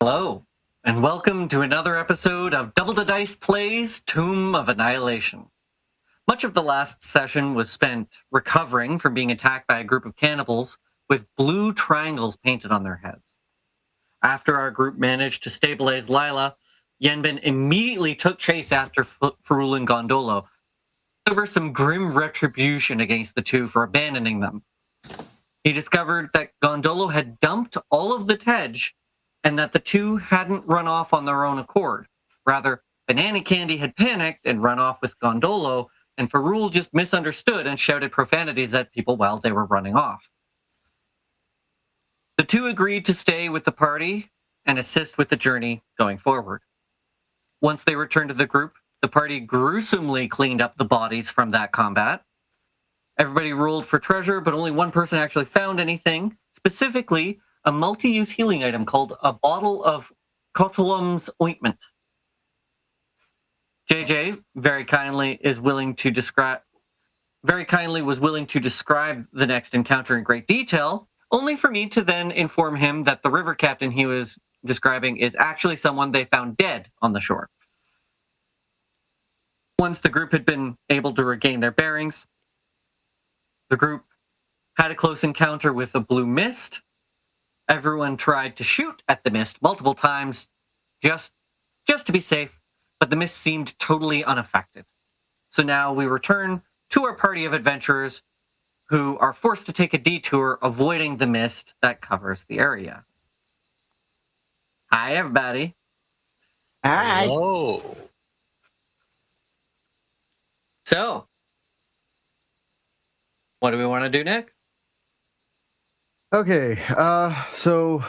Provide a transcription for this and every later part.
Hello, and welcome to another episode of Double the Dice Plays Tomb of Annihilation. Much of the last session was spent recovering from being attacked by a group of cannibals with blue triangles painted on their heads. After our group managed to stabilize Lila, Yenbin immediately took chase after Farul and Gondolo, over some grim retribution against the two for abandoning them. He discovered that Gondolo had dumped all of the Tej and that the two hadn't run off on their own accord. Rather, Banana Candy had panicked and run off with Gondolo, and Farul just misunderstood and shouted profanities at people while they were running off. The two agreed to stay with the party and assist with the journey going forward. Once they returned to the group, the party gruesomely cleaned up the bodies from that combat. Everybody rolled for treasure, but only one person actually found anything, specifically a multi-use healing item called a bottle of Cotulum's ointment. JJ very kindly was willing to describe the next encounter in great detail, only for me to then inform him that the river captain he was describing is actually someone they found dead on the shore. Once the group had been able to regain their bearings, the group had a close encounter with a blue mist. Everyone tried to shoot at the mist multiple times just to be safe, but the mist seemed totally unaffected. So now we return to our party of adventurers who are forced to take a detour avoiding the mist that covers the area. Hi, everybody. Hi. Hello. So, what do we want to do next? Okay, so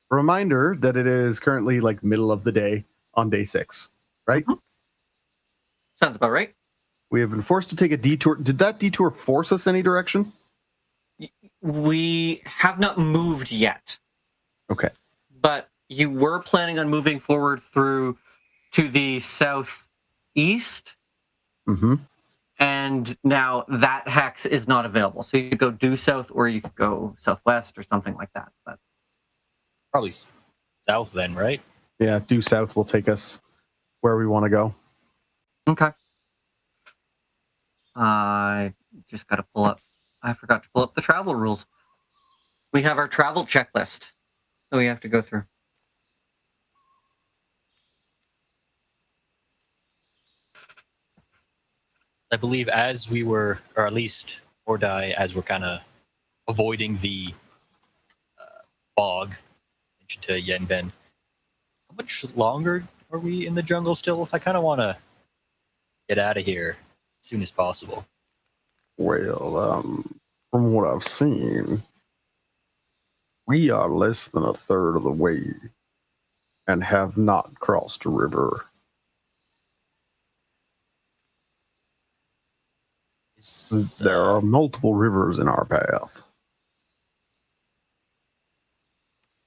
reminder that it is currently like middle of the day on day 6, right? Mm-hmm. Sounds about right. We have been forced to take a detour. Did that detour force us any direction? We have not moved yet. Okay. But you were planning on moving forward through to the southeast. Mm-hmm. And now that hex is not available. So you could go due south or you could go southwest or something like that. But Probably south then, right? Yeah, due south will take us where we want to go. okay. I just got to pull up. I forgot to pull up the travel rules. We have our travel checklist that we have to go through. I believe as we were, or at least Mordai, as we're kind of avoiding the bog, mentioned to Yenben, how much longer are we in the jungle still? I kind of want to get out of here as soon as possible. Well, from what I've seen, we are less than a third of the way and have not crossed a river. There are multiple rivers in our path.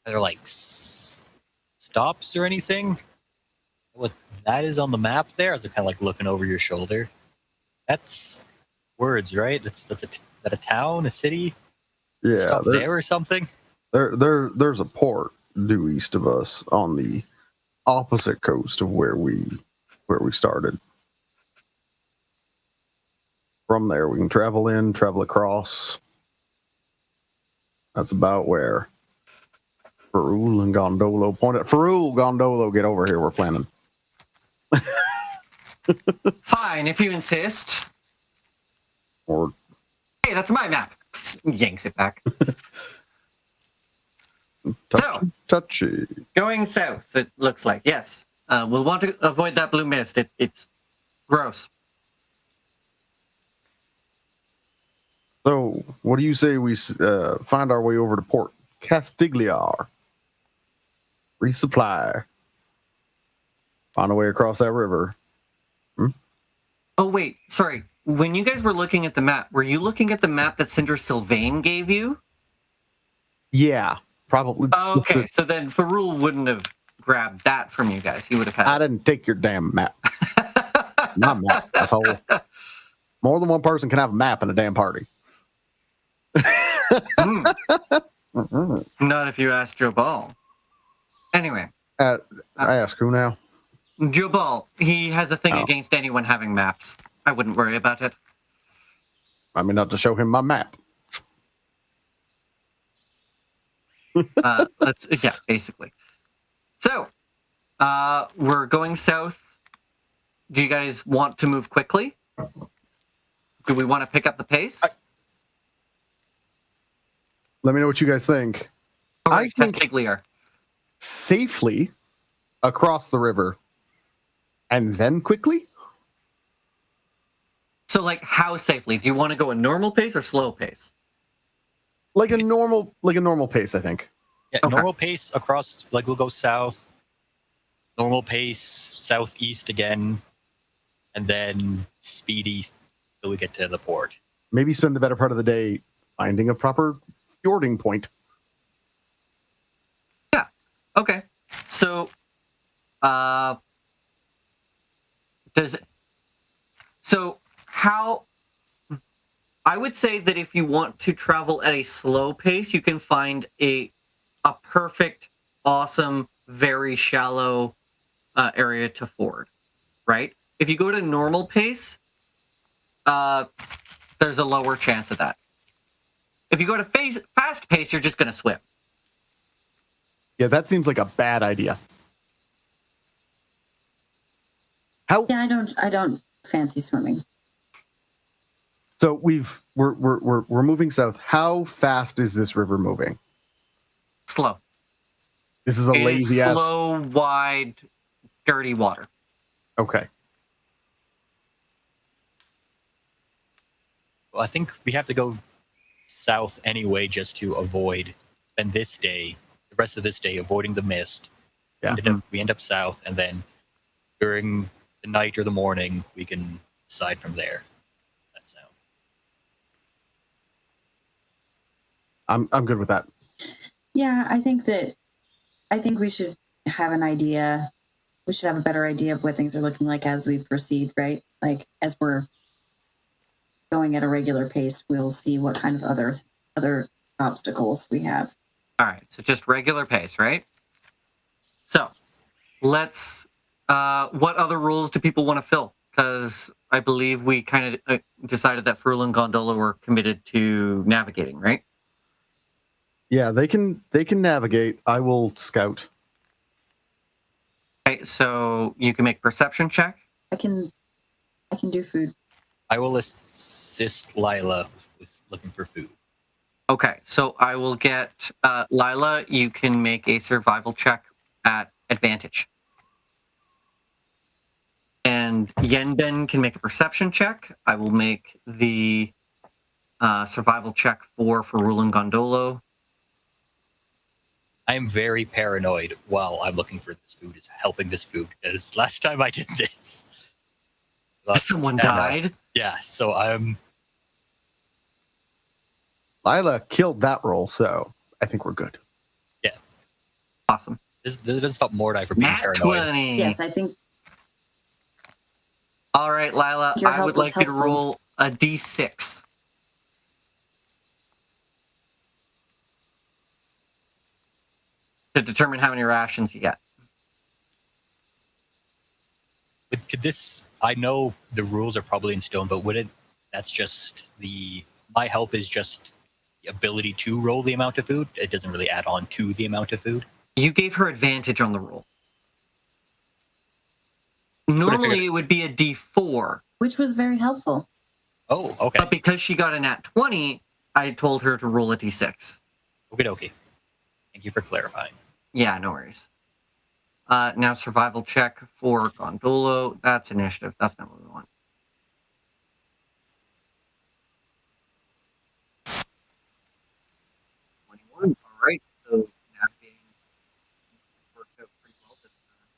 Are there like stops or anything? What that is on the map there? As I'm kind of like looking over your shoulder. That's words, right? Is that a town, a city? Yeah, Stop there or something? There's a port due east of us on the opposite coast of where we started. From there, we can travel in, travel across. That's about where Farul and Gondolo pointed. Farul, Gondolo, get over here. We're planning. Fine, if you insist. Or Hey, that's my map. Yanks it back. touchy. Going south, it looks like. Yes. We'll want to avoid that blue mist. It's gross. So, what do you say we find our way over to Port Castigliar? Resupply. Find a way across that river. Oh, wait. Sorry. When you guys were looking at the map, were you looking at the map that Cinder Sylvain gave you? Yeah, probably. Okay, so then Farul wouldn't have grabbed that from you guys. He would have had I didn't take your damn map. My map, asshole. More than one person can have a map in a damn party. Not if you ask Joe Ball. Anyway, I ask who now? Jobal, he has a thing Oh. against anyone having maps. I wouldn't worry about it. I mean, not to show him my map. Yeah, basically. So, we're going south. Do you guys want to move quickly? Do we want to pick up the pace? Let me know what you guys think. All I right, think Castigliar. safely across the river and then quickly. So, like, how safely? Do you want to go a normal pace or slow pace? Like a normal pace, I think. Yeah, Okay. normal pace across, like we'll go south. Normal pace, southeast again, and then speedy till we get to the port. Maybe spend the better part of the day finding a proper fjording point. Okay. So, how I would say that if you want to travel at a slow pace, you can find a perfect, awesome, very shallow area to ford, right? If you go to normal pace, there's a lower chance of that. If you go to fast pace, you're just going to swim. Yeah, that seems like a bad idea. How? Yeah, I don't fancy swimming. So we're moving south. How fast is this river moving? Slow. This is a It is lazy ass. slow, wide, dirty water. Okay. Well, I think we have to go south anyway just to avoid, and the rest of this day, avoiding the mist. Yeah. We end up south, and then during the night or the morning, we can decide from there. That sound. I'm good with that. Yeah, I think we should have an idea. We should have a better idea of what things are looking like as we proceed, right? Like as we're going at a regular pace, we'll see what kind of other obstacles we have. All right, so just regular pace, right? So let's. What other rules do people want to fill? Because I believe we kind of decided that Frul and Gondola were committed to navigating, right? Yeah, they can navigate. I will scout. Okay, so you can make perception check. I can do food. I will assist Lila with looking for food. Okay, so I will get Lila. You can make a survival check at advantage, and Yenben can make a perception check. I will make the survival check for Frul and Gondolo. I am very paranoid while I'm looking for this food, is helping this food, because last time I did this, Someone died. Yeah, so I'm. Lila killed that roll, so I think we're good. Awesome. This doesn't stop Mordai from being Nat paranoid. 20. Yes, I think. All right, Lila, Your I help would was like you to helpful. roll a d6. To determine how many rations you get. But could this? I know the rules are probably in stone, but would it? That's just my help is just the ability to roll the amount of food. It doesn't really add on to the amount of food. You gave her advantage on the roll. Normally, it would be a d4. Which was very helpful. Oh, okay. But because she got a nat 20, I told her to roll a d6. Okay. Thank you for clarifying. Yeah, no worries. Now, survival check for Gondolo. That's initiative. That's not what we want. All right. So navigating worked out pretty well this time.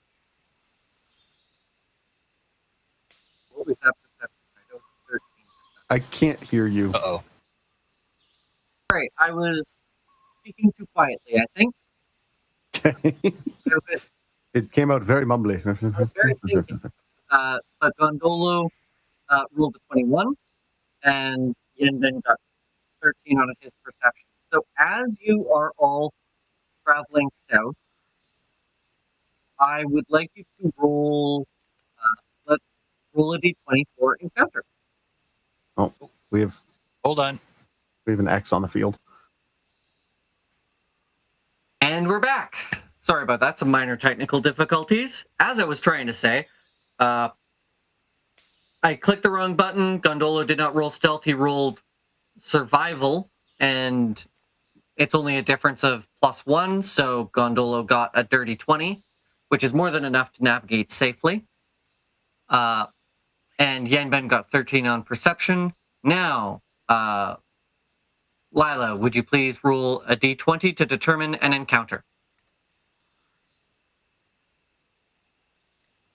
What was that perception? I know 13. I can't hear you. Uh-oh. All right. I was speaking too quietly, I think. Okay. I was It came out very mumbly. very thinking. But Gondolo rolled a 21, and Yinben got 13 on his perception. So as you are all traveling south, I would like you to roll. Let's roll a d20 for encounter. Oh, we have Hold on. an X on the field. And we're back. Sorry about that. Some minor technical difficulties. As I was trying to say, I clicked the wrong button. Gondolo did not roll stealth. He rolled survival, and it's only a difference of +1. So Gondolo got a dirty 20, which is more than enough to navigate safely. And Yanben got 13 on perception. Now, Lila, would you please roll a d20 to determine an encounter?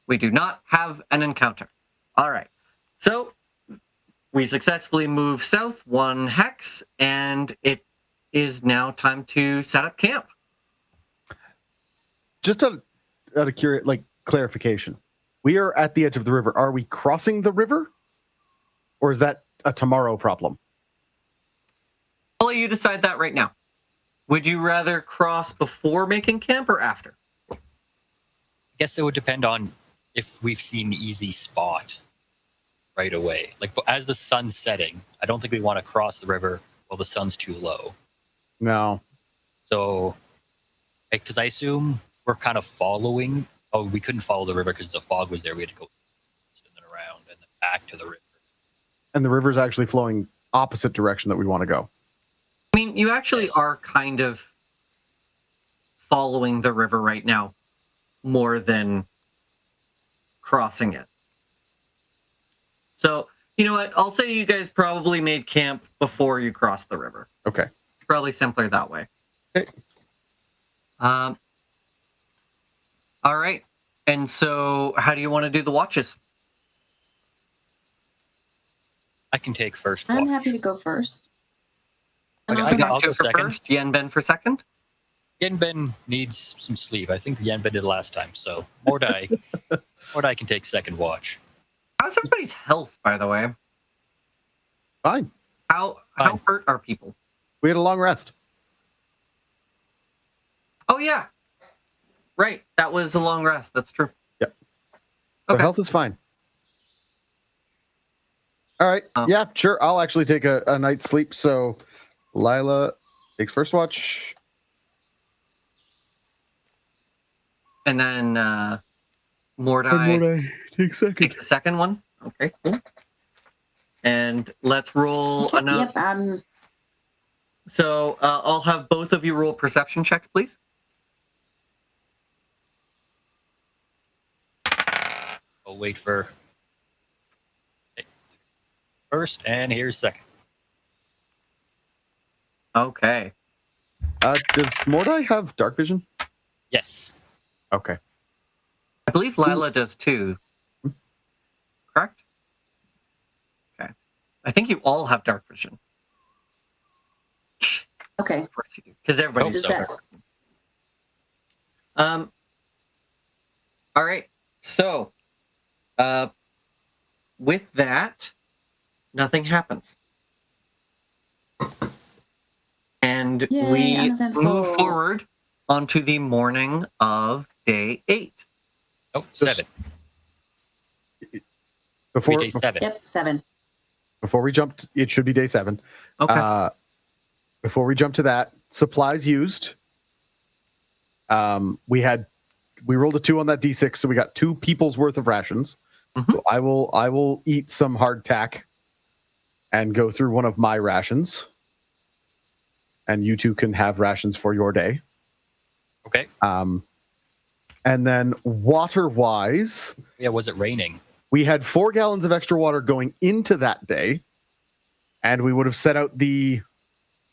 We do not have an encounter. All right. So we successfully move south 1 hex, and it is now time to set up camp. Just out of curious, clarification, we are at the edge of the river. Are we crossing the river, or is that a tomorrow problem? I'll let you decide that right now. Would you rather cross before making camp or after? I guess it would depend on if we've seen an easy spot right away. Like, as the sun's setting, I don't think we want to cross the river while the sun's too low. No. So, because I assume we're kind of following. Oh, we couldn't follow the river because the fog was there. We had to go and then around and then back to the river. And the river's actually flowing opposite direction that we want to go. I mean, you actually are kind of following the river right now more than crossing it. So, you know what? I'll say you guys probably made camp before you crossed the river. Okay. It's probably simpler that way. Okay. All right. And so how do you want to do the watches? I can take first I'm watch. happy to go first. Okay, I got I'll two go for second. first, Yanben for second. Yanben needs some sleep. I think Yanben did last time, so Mordai can take second watch. How's everybody's health, by the way? Fine. How Fine. hurt are people? We had a long rest. Oh, yeah. Right. That was a long rest. That's true. Yep. So Okay. health is fine. All right. Yeah, sure. I'll actually take a night's sleep. So Lila takes first watch. And then Mordai takes second. take the second one. Okay, cool. And let's roll another. Yep. So I'll have both of you roll perception checks, please. I'll wait for first, and here's second. Okay. Does Mordai have dark vision? Yes. Okay. I believe Lila does too. Correct? Okay. I think you all have dark vision. Okay. Of course you do. Because everybody's Does so that- dark. All right. So, with that, nothing happens. And Yay, we uneventful. move forward onto the morning of day 8. Oh, 7. Before Day 7. Yep. 7. before we jump, it should be day 7. Okay. Before we jump to that, supplies used. We rolled a 2 on that D6, so we got 2 people's worth of rations. Mhm. So I will eat some hardtack and go through one of my rations, and you 2 can have rations for your day. Okay. And then water-wise, Yeah, was it raining? we had 4 gallons of extra water going into that day, and we would have set out the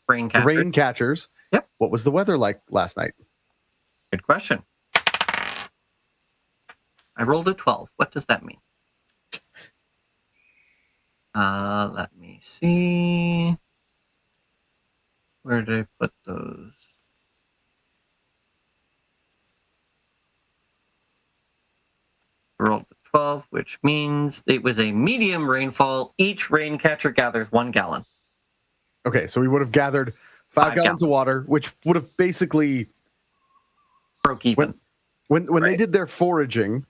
Rain catcher. rain catchers. Yep. What was the weather like last night? Good question. I rolled a 12. What does that mean? Let me see. Where did I put those? I rolled a 12, which means it was a medium rainfall. Each rain catcher gathers 1 gallon. Okay, so we would have gathered 5 5 gallons of water, which would have basically Broke even. When they Right. did their foraging,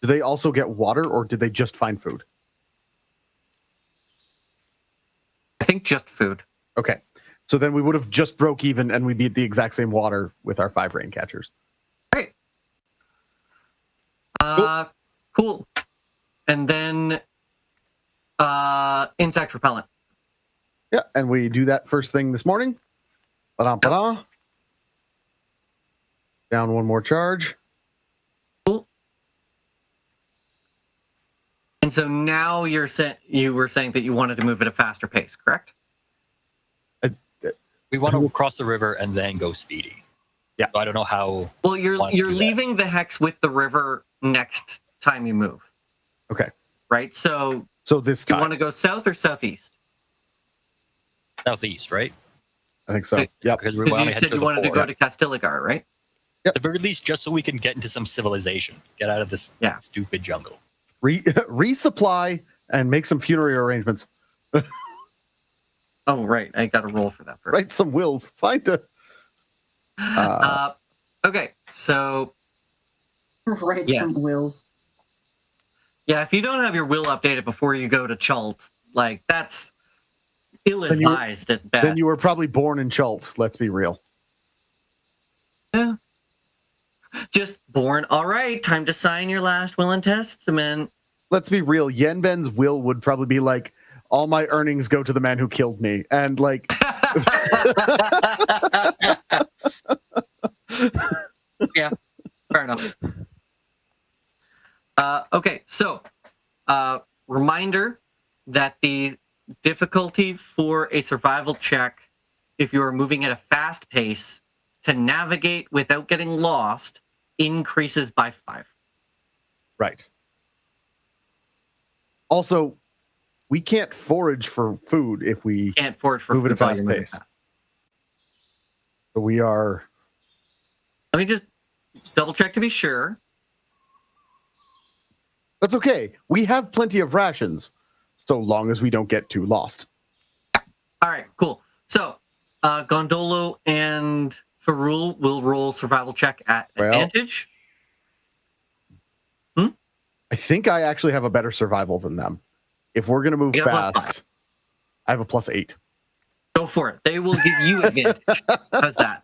did they also get water, or did they just find food? I think just food. Okay. So then we would have just broke even, and we'd be at the exact same water with our 5 rain catchers. Great. Cool. And then insect repellent. Yeah, and we do that first thing this morning. Ba-da-ba-da. Down one more charge. Cool. And so now you were saying that you wanted to move at a faster pace, correct? We want to cross the river and then go speedy. Yeah. So I don't know how. Well, want to you're do that. leaving the hex with the river next time you move. Okay. Right? So So this do you time, want to go south or southeast? Southeast, right? I think so. Okay. Yep. Because we Because want you to head said to you the wanted to port. go to Castiligar, right? At the very least, just so we can get into some civilization, get out of this stupid jungle. Resupply and make some funerary arrangements. Oh, right. I got to roll for that first. Write some wills. Find a... Okay, so Write Yes. some wills. yeah, if you don't have your will updated before you go to Chult, like that's ill-advised at best. Then you were probably born in Chult. Let's be real. Yeah. Just born. All right, time to sign your last will and testament. Let's be real. Yenben's will would probably be like, all my earnings go to the man who killed me. And like, Yeah, fair enough. Okay, so reminder that the difficulty for a survival check, if you are moving at a fast pace, to navigate without getting lost, increases by 5. right. Also, we can't forage for food if we Can't forage for move at a food while fast you're moving pace. fast. So we are... Let me just double check to be sure. That's okay. We have plenty of rations, so long as we don't get too lost. All right, cool. So Gondolo and Farul will roll survival check at Well, advantage. I think I actually have a better survival than them. If we're going to move You got +5. fast, I have a +8. Go for it. They will give you advantage. How's that?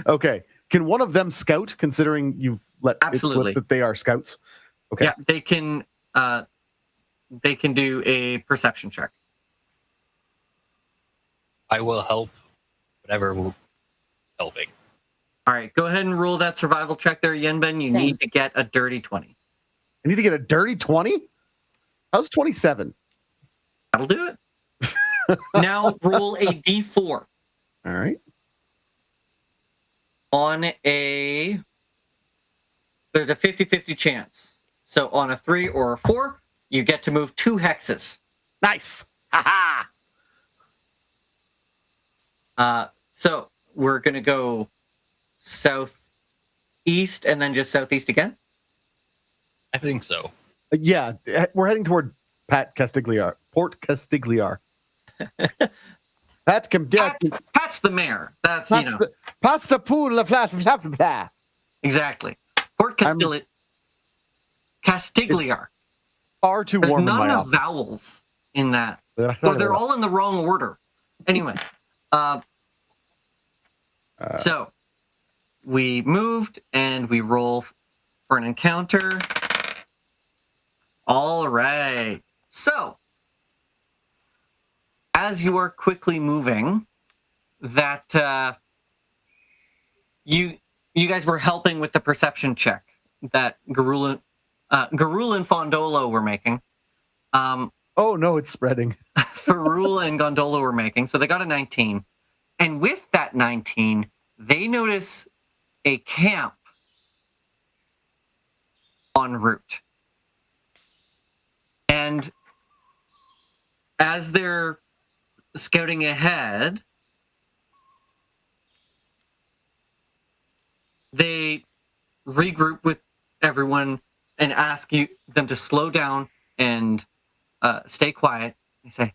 Okay. Can one of them scout, considering you've let Absolutely. it slip that they are scouts? Okay. Yeah, they can do a perception check. I will help whatever we're helping. All right, go ahead and roll that survival check there, Yenben. You Same. need to get a dirty 20. I need to get a dirty 20? How's 27? That'll do it. Now roll a d4. All right. On a... There's a 50-50 chance. So on a 3 or a 4, you get to move 2 hexes. Nice. Ha So we're going to go southeast and then just southeast again. I think so. Yeah, we're heading toward Port Castigliar. Pat's the mayor. That's, you know. Pasta pool la flat flat flat. Exactly. Port Castigliar. Far too There's warm in not my enough office. vowels in that. Or they're all in the wrong order. Anyway. So we moved and we roll for an encounter. All right. So as you are quickly moving, that you guys were helping with the perception check that Garul and Fondolo were making. Oh no, it's spreading. Farul and Gondolo were making. So they got a 19. And with that 19, they notice a camp en route. And as they're scouting ahead, they regroup with everyone and ask them to slow down and stay quiet. They say,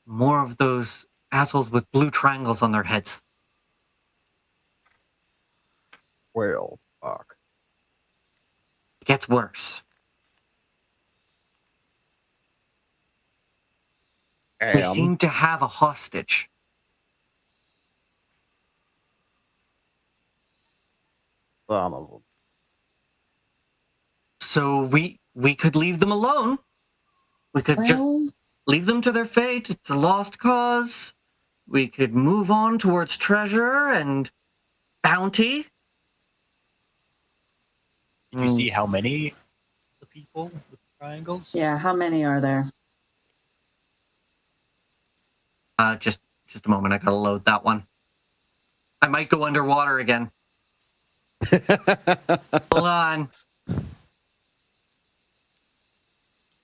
more of those assholes with blue triangles on their heads. Well, Fuck. It gets worse. They seem to have a hostage. Son of a... So we could leave them alone. We could just leave them to their fate. It's a lost cause. We could move on towards treasure and bounty. Did you see how many the people with the triangles? Yeah, how many are there? Just a moment. I gotta load that one. I might go underwater again. Hold on.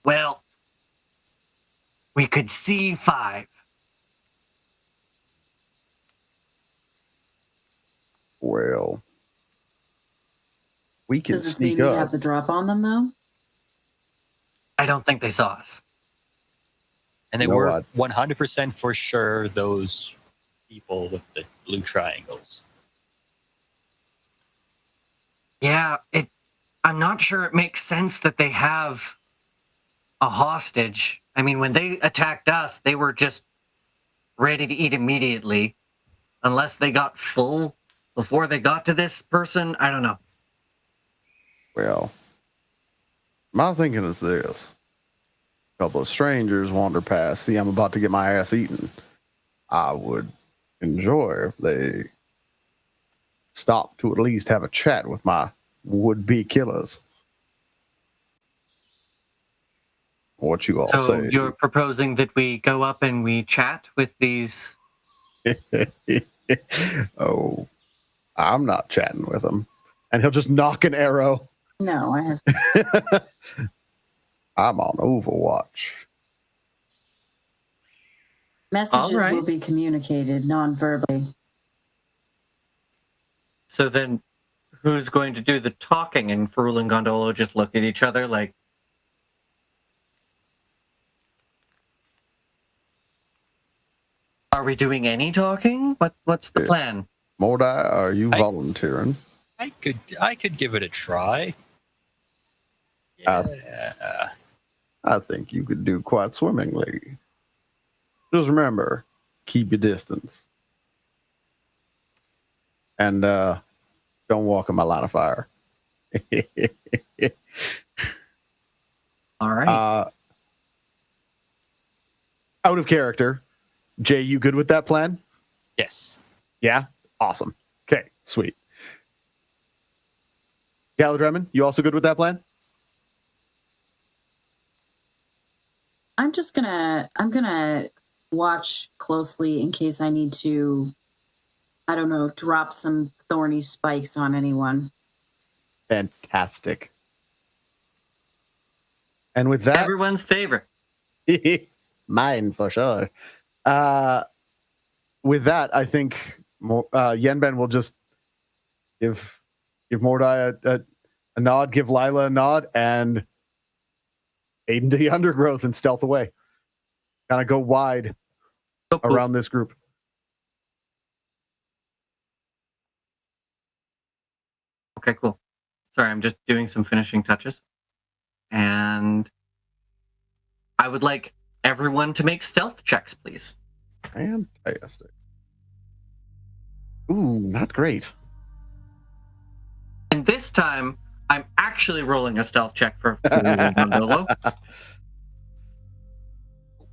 Well, we could see 5. Well, we can Does this mean sneak we up. have the drop on them, though? I don't think they saw us. And they You know were what? 100% for sure those people with the blue triangles. Yeah, I'm not sure it makes sense that they have a hostage. I mean, when they attacked us, they were just ready to eat immediately. Unless they got full before they got to this person, I don't know. Well, my thinking is this. A couple of strangers wander past. See, I'm about to get my ass eaten. I would enjoy if they stop to at least have a chat with my would-be killers. What you all So say? you're proposing that we go up and we chat with these... Oh, I'm not chatting with him. And he'll just knock an arrow. No, I have. I'm on Overwatch. Messages All right. will be communicated non-verbally. So then who's going to do the talking? And Ferul and Gondolo just look at each other like... Are we doing any talking? What's the Yeah. plan? Mordai, are you volunteering? I could give it a try. Yeah. I think you could do quite swimmingly. Just remember, keep your distance. And don't walk in my line of fire. All right. Out of character. Jay, you good with that plan? Yes. Yeah? Awesome. Okay, sweet. Galadremen, you also good with that plan? I'm gonna watch closely in case I need to, I don't know, drop some thorny spikes on anyone. Fantastic. And with that, Everyone's favorite. mine for sure. With that, I think Yenben will just give Mordai a nod, give Lila a nod, and aid into the undergrowth and stealth away. Kind of go wide So cool. around this group. Okay, cool. Sorry, I'm just doing some finishing touches. And I would like everyone to make stealth checks, please. Fantastic. Ooh, not great. And this time, I'm actually rolling a stealth check for Mandolo.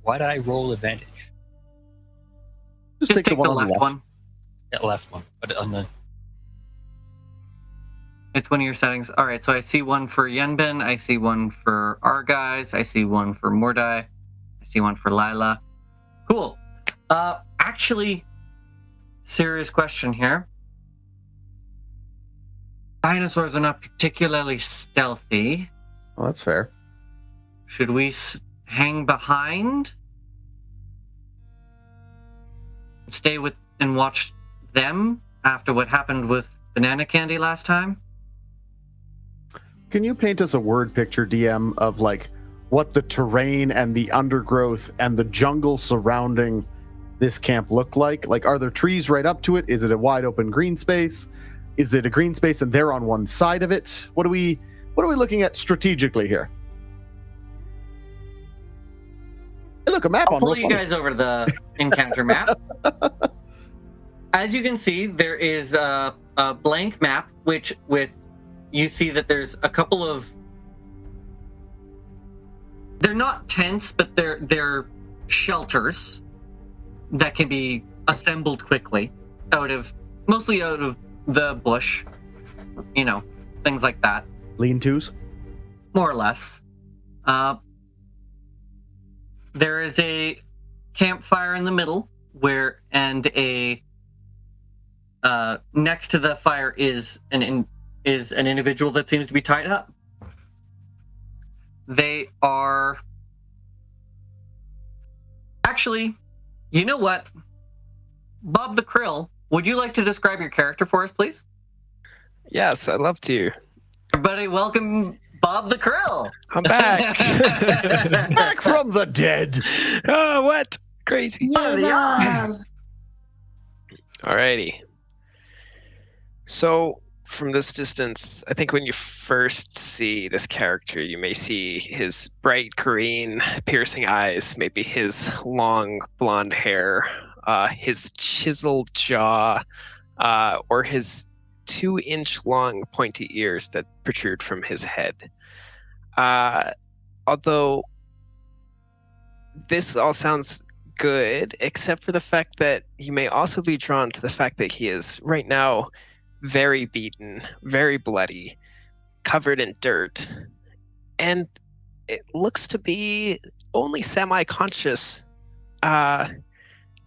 Why did I roll advantage? Just Just take the left one. That left one. But on the It's one of your settings. All right, so I see one for Yenben. I see one for our guys. I see one for Mordai. I see one for Lila. Cool. Actually, serious question here. Dinosaurs are not particularly stealthy. Well, that's fair. Should we hang behind? Stay with and watch them after what happened with Banana Candy last time? Can you paint us a word picture, DM, of like what the terrain and the undergrowth and the jungle surrounding this camp look like? Like, are there trees right up to it? Is it a wide open green space? Is it a green space and they're on one side of it? What are we looking at strategically here? Hey, look, a map I'll on pull Real you Funny. guys over to the encounter map. As you can see, there is a blank map, you see that there's a couple of. They're not tents, but they're shelters that can be assembled quickly mostly out of the bush, things like that. Lean-tos? More or less. There is a campfire in the middle next to the fire is an individual that seems to be tied up. They are actually, you know what? Bob the Krill, would you like to describe your character for us, please? Yes, I'd love to. Everybody, welcome Bob the Krill. I'm back. Back from the dead. Oh, what? Crazy. Yeah. Alrighty. So, from this distance, I think when you first see this character, you may see his bright green, piercing eyes, maybe his long blonde hair, his chiseled jaw, or his 2-inch long pointy ears that protrude from his head. Although this all sounds good, except for the fact that you may also be drawn to the fact that he is right now very beaten, very bloody, covered in dirt, and it looks to be only semi-conscious,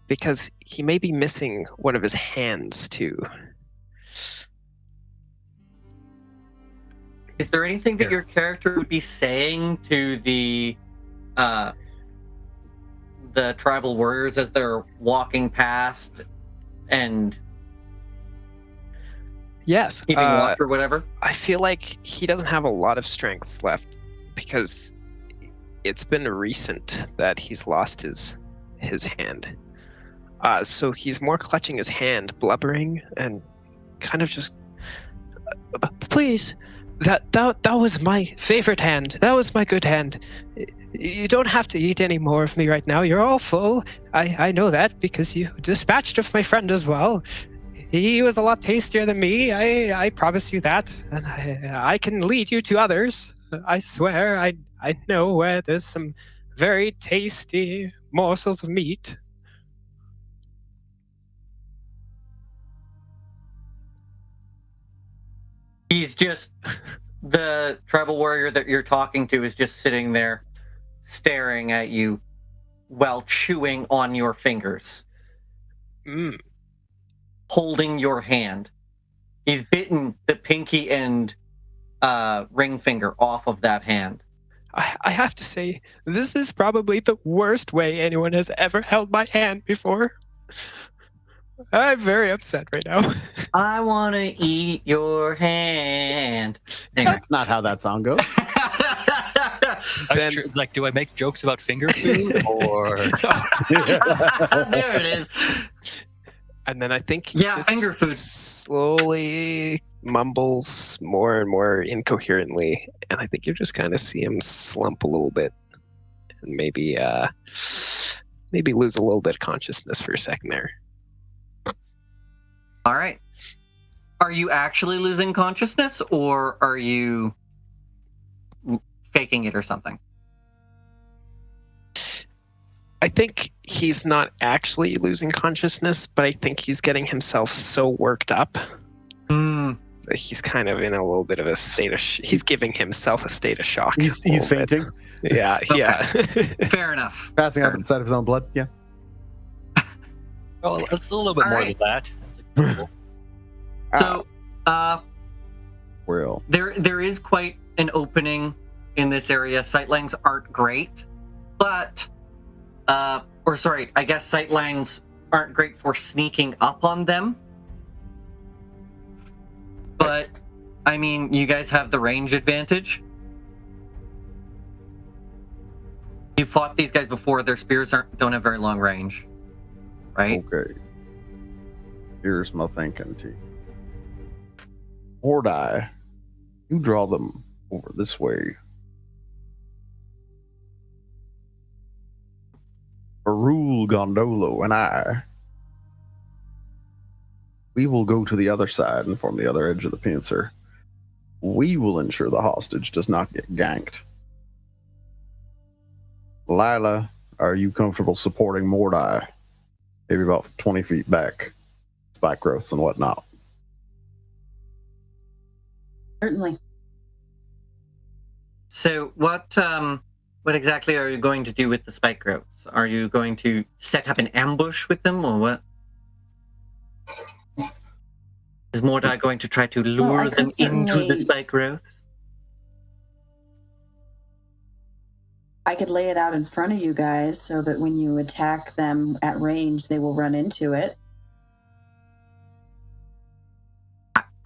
because he may be missing one of his hands too. Is there anything that your character would be saying to the tribal warriors as they're walking past and Yes, keeping watch or whatever? I feel like he doesn't have a lot of strength left because it's been recent that he's lost his hand. So he's more clutching his hand, blubbering, and kind of just, please, that was my favorite hand. That was my good hand. You don't have to eat any more of me right now. You're all full. I know that because you dispatched of my friend as well. He was a lot tastier than me. I promise you that. And I can lead you to others. I swear, I know where there's some very tasty morsels of meat. He's just, the tribal warrior that you're talking to is just sitting there staring at you while chewing on your fingers. Holding your hand. He's bitten the pinky and ring finger off of that hand. I have to say, this is probably the worst way anyone has ever held my hand before. I'm very upset right now. I want to eat your hand. Anyway. That's not how that song goes. That's true. It's like, do I make jokes about finger food or? There it is. And then I think he just finger food. slowly mumbles more and more incoherently, and I think you just kind of see him slump a little bit, and maybe lose a little bit of consciousness for a second there. All right. Are you actually losing consciousness, or are you faking it or something? I think he's not actually losing consciousness, but I think he's getting himself so worked up. That he's kind of in a little bit of a state of... he's giving himself a state of shock. He's fainting. Yeah, yeah. Fair enough. Passing out inside of his own blood. Yeah. Well, it's a little bit All more right. than that. That's acceptable. So, Well, there is quite an opening in this area. Sightlines aren't great, but I guess sightlines aren't great for sneaking up on them. But I mean, you guys have the range advantage. You fought these guys before. Their spears don't have very long range, right? okay. Here's my thinking, T. Mordai, you draw them over this way. Barul Gondolo and I, we will go to the other side and form the other edge of the pincer. We will ensure the hostage does not get ganked. Lila, are you comfortable supporting Mordai? Maybe about 20 feet back. Spike growths and whatnot. Certainly. So what exactly are you going to do with the spike growths? Are you going to set up an ambush with them, or what? Is Mordai going to try to lure them into the spike growths? I could lay it out in front of you guys so that when you attack them at range, they will run into it.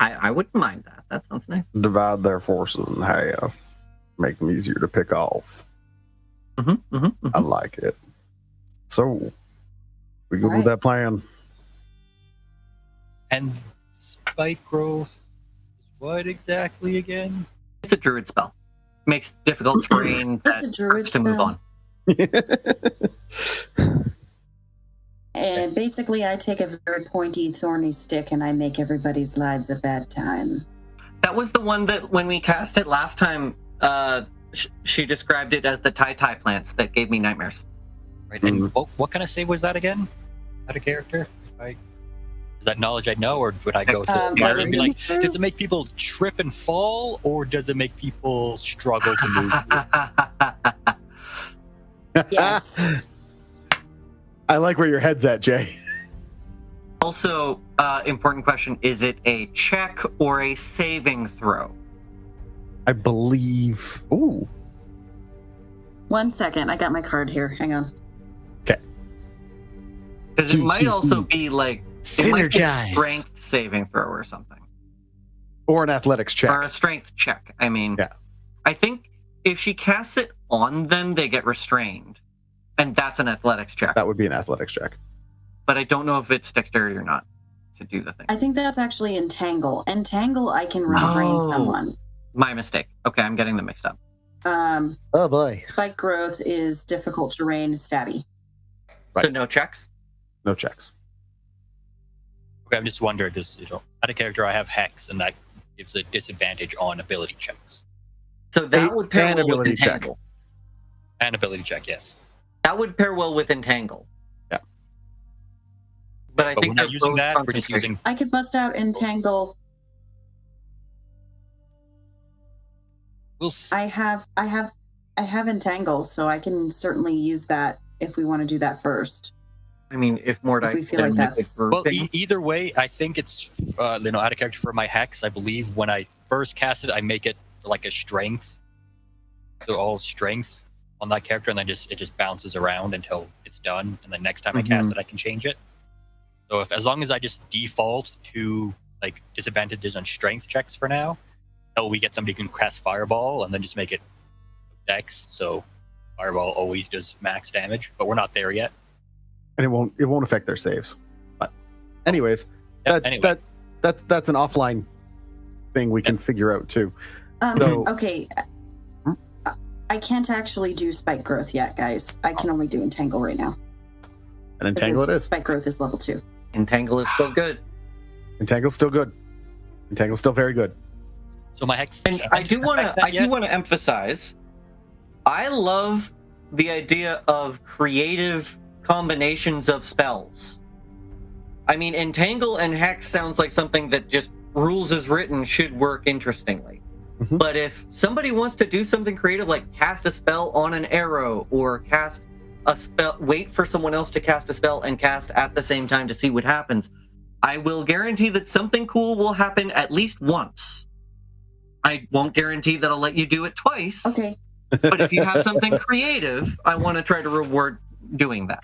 I wouldn't mind that. That sounds nice. Divide their forces in half. Make them easier to pick off. I like it. So, we go with that plan. And spike growth, what exactly again? It's a druid spell. Makes difficult terrain It's a druid to move on. And basically, I take a very pointy, thorny stick and I make everybody's lives a bad time. That was the one that when we cast it last time, she described it as the tai plants that gave me nightmares. Right. And what kind of save was that again? Out of character? Is that knowledge I know, or would I go to be like, does it make people trip and fall, or does it make people struggle to move? Yes. I like where your head's at, Jay. Also, important question, is it a check or a saving throw? I believe... Ooh. 1 second, I got my card here. Hang on. Okay. Because it might also be like... It might be a Synergize. strength saving throw or something. Or an athletics check. Or a strength check. I mean, Yeah. I think if she casts it on them, they get restrained. And that's an athletics check. That would be an athletics check. But I don't know if it's dexterity or not to do the thing. I think that's actually entangle. Entangle, I can restrain someone. My mistake. Okay, I'm getting them mixed up. Oh boy. Spike growth is difficult terrain, stabby. Right. So no checks? No checks. Okay, I'm just wondering, because out of character I have Hex, and that gives a disadvantage on ability checks. So that would pair and well with ability check. entangle. And ability check, yes. That would pair well with entangle. Yeah. But I But think we're not using that. We're just using. I could bust out entangle. We'll I have entangle, so I can certainly use that if we want to do that first. I mean, if Mordai... If we feel like that's- Well, either way, I think it's out of character for my Hex. I believe when I first cast it, I make it like a strength, so all strength on that character, and then it just bounces around until it's done. And then next time I cast it, I can change it. So as long as I just default to like disadvantages on strength checks for now, until we get somebody who can cast Fireball, and then just make it Dex. So Fireball always does max damage, but we're not there yet. And it won't affect their saves. But anyways, Yep, that's an offline thing we can figure out too. So- Okay. I can't actually do spike growth yet, guys. I can only do entangle right now. And entangle it is. Spike growth is level 2. Entangle is still good. Entangle's still good. Entangle's still very good. So my Hex. And I do want to emphasize, I love the idea of creative combinations of spells. I mean, entangle and hex sounds like something that just rules as written should work interestingly. Mhm. But if somebody wants to do something creative, like cast a spell on an arrow, or cast a spell, wait for someone else to cast a spell and cast at the same time to see what happens, I will guarantee that something cool will happen at least once. I won't guarantee that I'll let you do it twice. Okay. But if you have something creative, I want to try to reward doing that.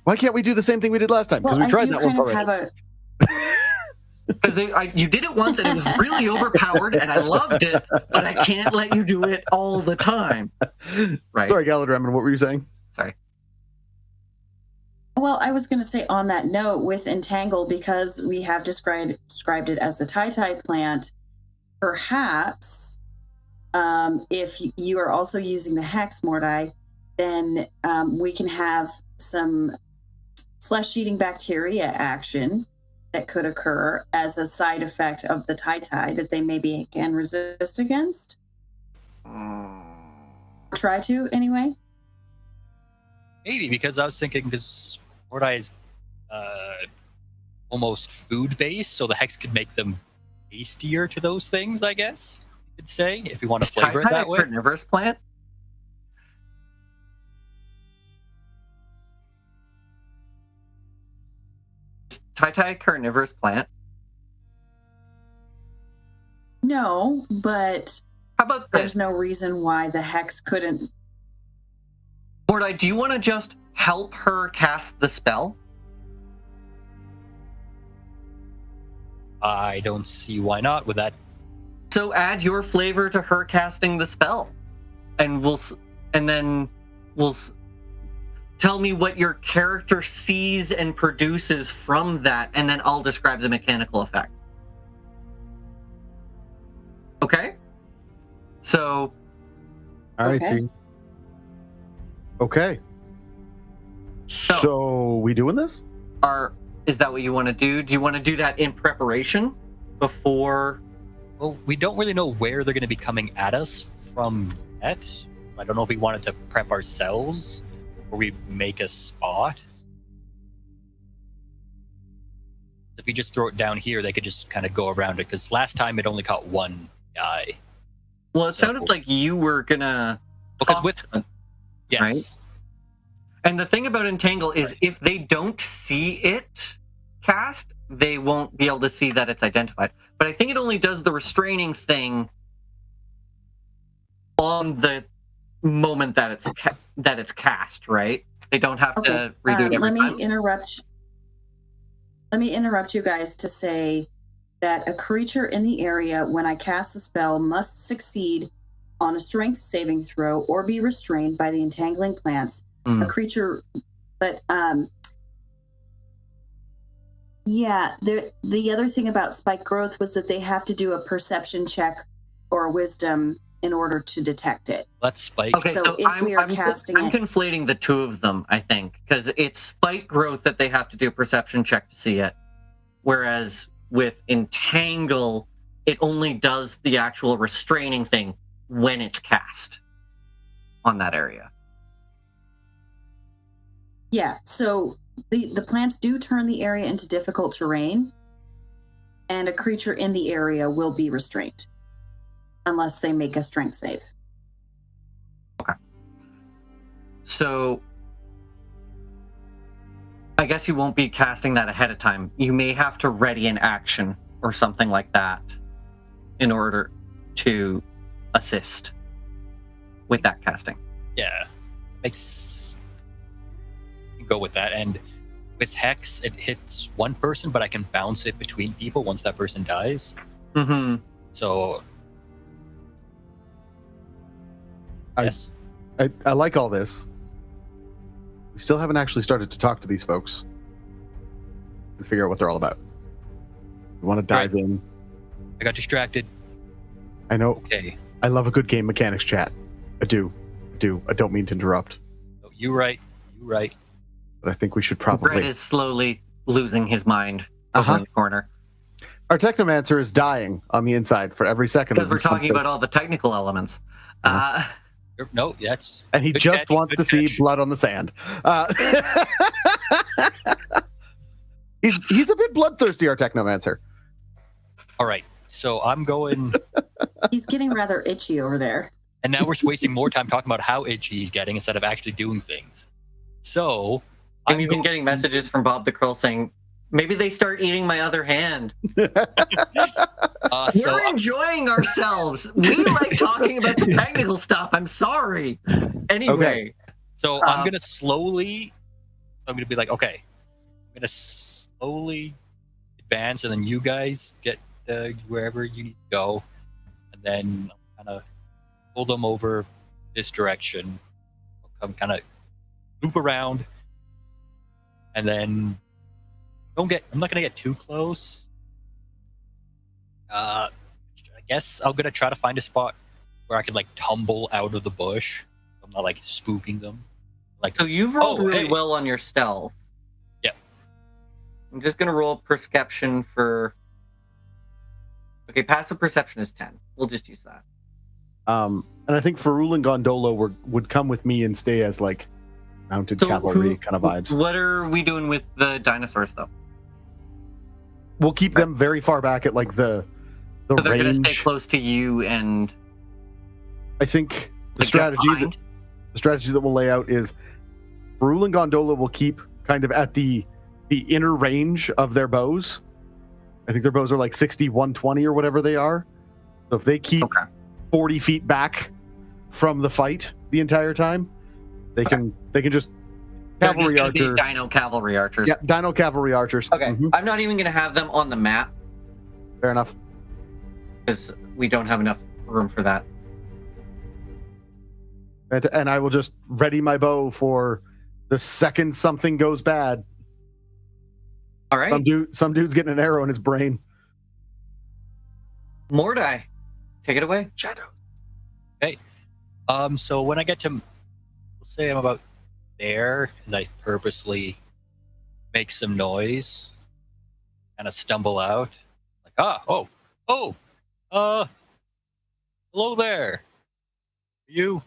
Why can't we do the same thing we did last time? Because Well, we I tried do that kind once of already. have a... Because you did it once and it was really overpowered and I loved it, but I can't let you do it all the time. Right. Sorry, Galadrimmon, what were you saying? Sorry. Well, well, I was going to say on that note with Entangle, because we have described it as the Tai plant, perhaps if you are also using the Hex, Mordai, then we can have some flesh-eating bacteria action that could occur as a side effect of the Tai that they maybe can resist against. Try to, anyway. Maybe, because I was thinking, because Mordai is almost food-based, so the Hex could make them tastier to those things, I guess you could say, if you want to flavor it that way. Is Tai a carnivorous plant? Is Tai a carnivorous plant? No, but How about this? there's no reason why the Hex couldn't. Mordai, do you want to just help her cast the spell? I don't see why not with that. So add your flavor to her casting the spell, and then tell me what your character sees and produces from that, and then I'll describe the mechanical effect. Okay? So, All right, Okay. team. Okay. So we doing this? is that what you want to do? Do you want to do that in preparation before? Well, we don't really know where they're going to be coming at us from yet. I don't know if we wanted to prep ourselves or we make a spot. If we just throw it down here, they could just kind of go around it, because last time it only caught one guy. Well, it So- sounded like you were gonna Because talk with to them. yes, Right. And the thing about Entangle is if they don't see it cast, they won't be able to see that it's identified. But I think it only does the restraining thing on the moment that it's cast, right? They don't have Okay. to redo it every Let me time. interrupt you guys to say that a creature in the area, when I cast a spell, must succeed on a strength saving throw or be restrained by the entangling plants. Hmm. A creature, but yeah, the other thing about spike growth was that they have to do a perception check or a wisdom in order to detect it. let's spike. Okay, So so if we are casting I'm it- conflating the two of them, I think, because it's spike growth that they have to do a perception check to see it, whereas with Entangle, it only does the actual restraining thing when it's cast on that area. Yeah, so the plants do turn the area into difficult terrain, and a creature in the area will be restrained unless they make a strength save. So I guess you won't be casting that ahead of time. You may have to ready an action or something like that in order to assist with that casting. Yeah, go with that. And with Hex, it hits one person, but I can bounce it between people once that person dies. Mm-hmm. So, I- yes. I like all this. We still haven't actually started to talk to these folks and figure out what they're all about. We want to dive in. I got distracted. I know. Okay. I love a good game mechanics chat. I do. I don't mean to interrupt, No, you right. but I think we should Brett probably. is slowly losing his mind over Uh-huh. in the corner Our Technomancer is dying on the inside for every second. because of we're this talking conversation. about all the technical elements. No, that's And he good just catch, wants good to see catch. blood on the sand. He's a bit bloodthirsty, our Technomancer. All right. So I'm going, He's getting rather itchy over there. and now we're wasting more time talking about how itchy he's getting instead of actually doing things. So And we've been getting messages from Bob the Krill saying, maybe they start eating my other hand. So We're enjoying ourselves. We like talking about the technical stuff. I'm sorry. Anyway. So I'm gonna slowly. I'm gonna be like, okay, I'm gonna slowly advance, and then you guys get wherever you need to go, and then kind of pull them over this direction. I'll come kind of loop around, and then I'm not gonna get too close. I guess I'm gonna try to find a spot where I can like tumble out of the bush. I'm not like spooking them. Like, So you've rolled really hey. well on your stealth. Yep. I'm just gonna roll perception for. Okay, passive perception is 10. We'll just use that. And I think Ferul and Gondola would come with me and stay as like mounted cavalry kind of vibes. What are we doing with the dinosaurs though? We'll keep them very far back at like the So they're range. gonna stay close to you, and I think the like, strategy that we'll lay out is Ferul and Gondola will keep kind of at the inner range of their bows. I think their bows are like 60, 120 or whatever they are. So if they keep 40 feet back from the fight the entire time, they can just cavalry archer. Dino cavalry archers. Yeah, dino cavalry archers. Okay, Mhm. I'm not even gonna have them on the map Fair enough. because we don't have enough room for that. And I will just ready my bow for the second something goes bad. All right, Some dude's getting an arrow in his brain. Mordai, take it away. Shadow. So when I get to, let's say I'm about there, and I purposely make some noise, kind of stumble out, like hello there, you.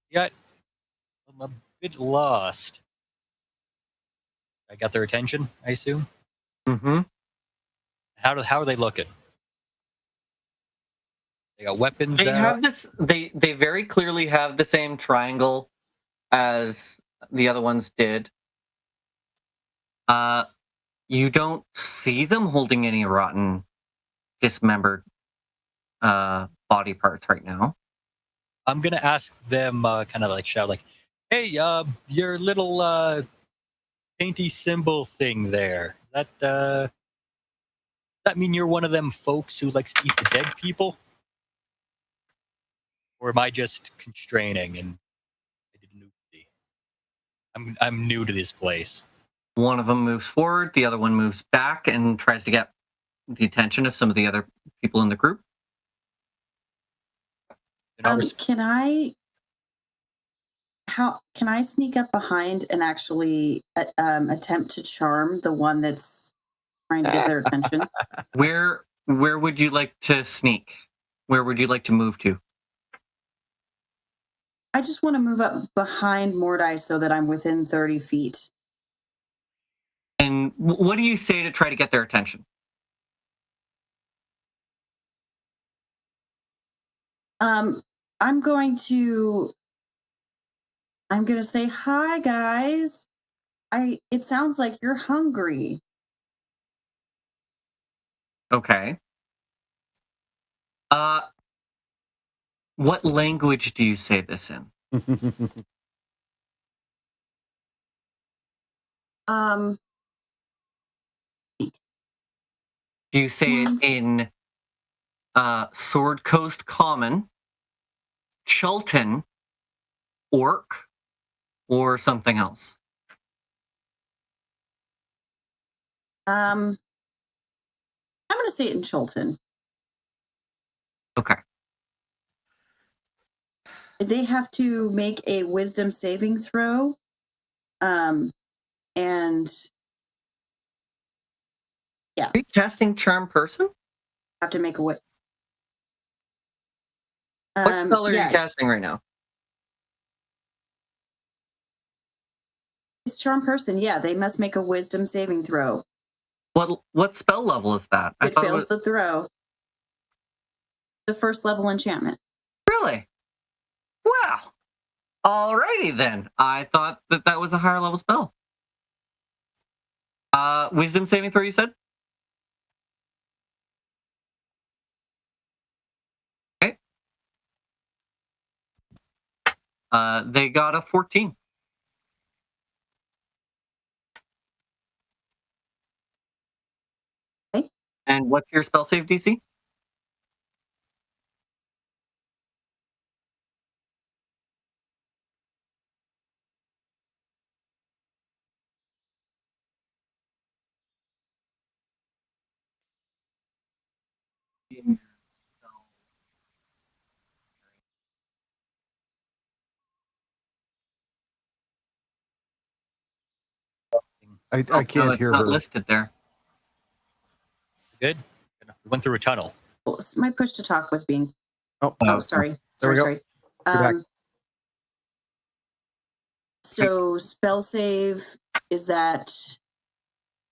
Yeah, I'm a bit lost. I got their attention, I assume. Mm-hmm. How are they looking? They got weapons. They have this. They very clearly have the same triangle as the other ones did. You don't see them holding any rotten, dismembered body parts right now. I'm gonna ask them, kind of like shout, like, "Hey, your little painty symbol thing there. That mean you're one of them folks who likes to eat the dead people, or am I just constraining and I didn't know? I'm new to this place." One of them moves forward, the other one moves back and tries to get the attention of some of the other people in the group. Can I sneak up behind and actually attempt to charm the one that's trying to get their attention? Where would you like to sneak? Where would you like to move to? I just want to move up behind Mordai so that I'm within 30 feet. And what do you say to try to get their attention? I'm going to say, "Hi guys. It sounds like you're hungry." Okay. What language do you say this in? Do you say it in Sword Coast Common, Chultan, Orc, or something else? I'm going to say it in Chultan. Okay. They have to make a wisdom saving throw. And yeah. Are you casting Charm Person? Have to make a what spell are you casting right now? It's Charm Person. Yeah, they must make a wisdom saving throw. What spell level is that? It fails the throw. The first level enchantment. Really? Well, alrighty then. I thought that was a higher level spell. Wisdom saving throw, you said? Okay. They got a 14. Okay. And what's your spell save DC? I Oh, can't no, it's hear not her. listed there. Good. We went through a tunnel. Well, my push to talk was being. Oh, Oh, sorry. There we Sorry. go. You're back. So spell save, is that?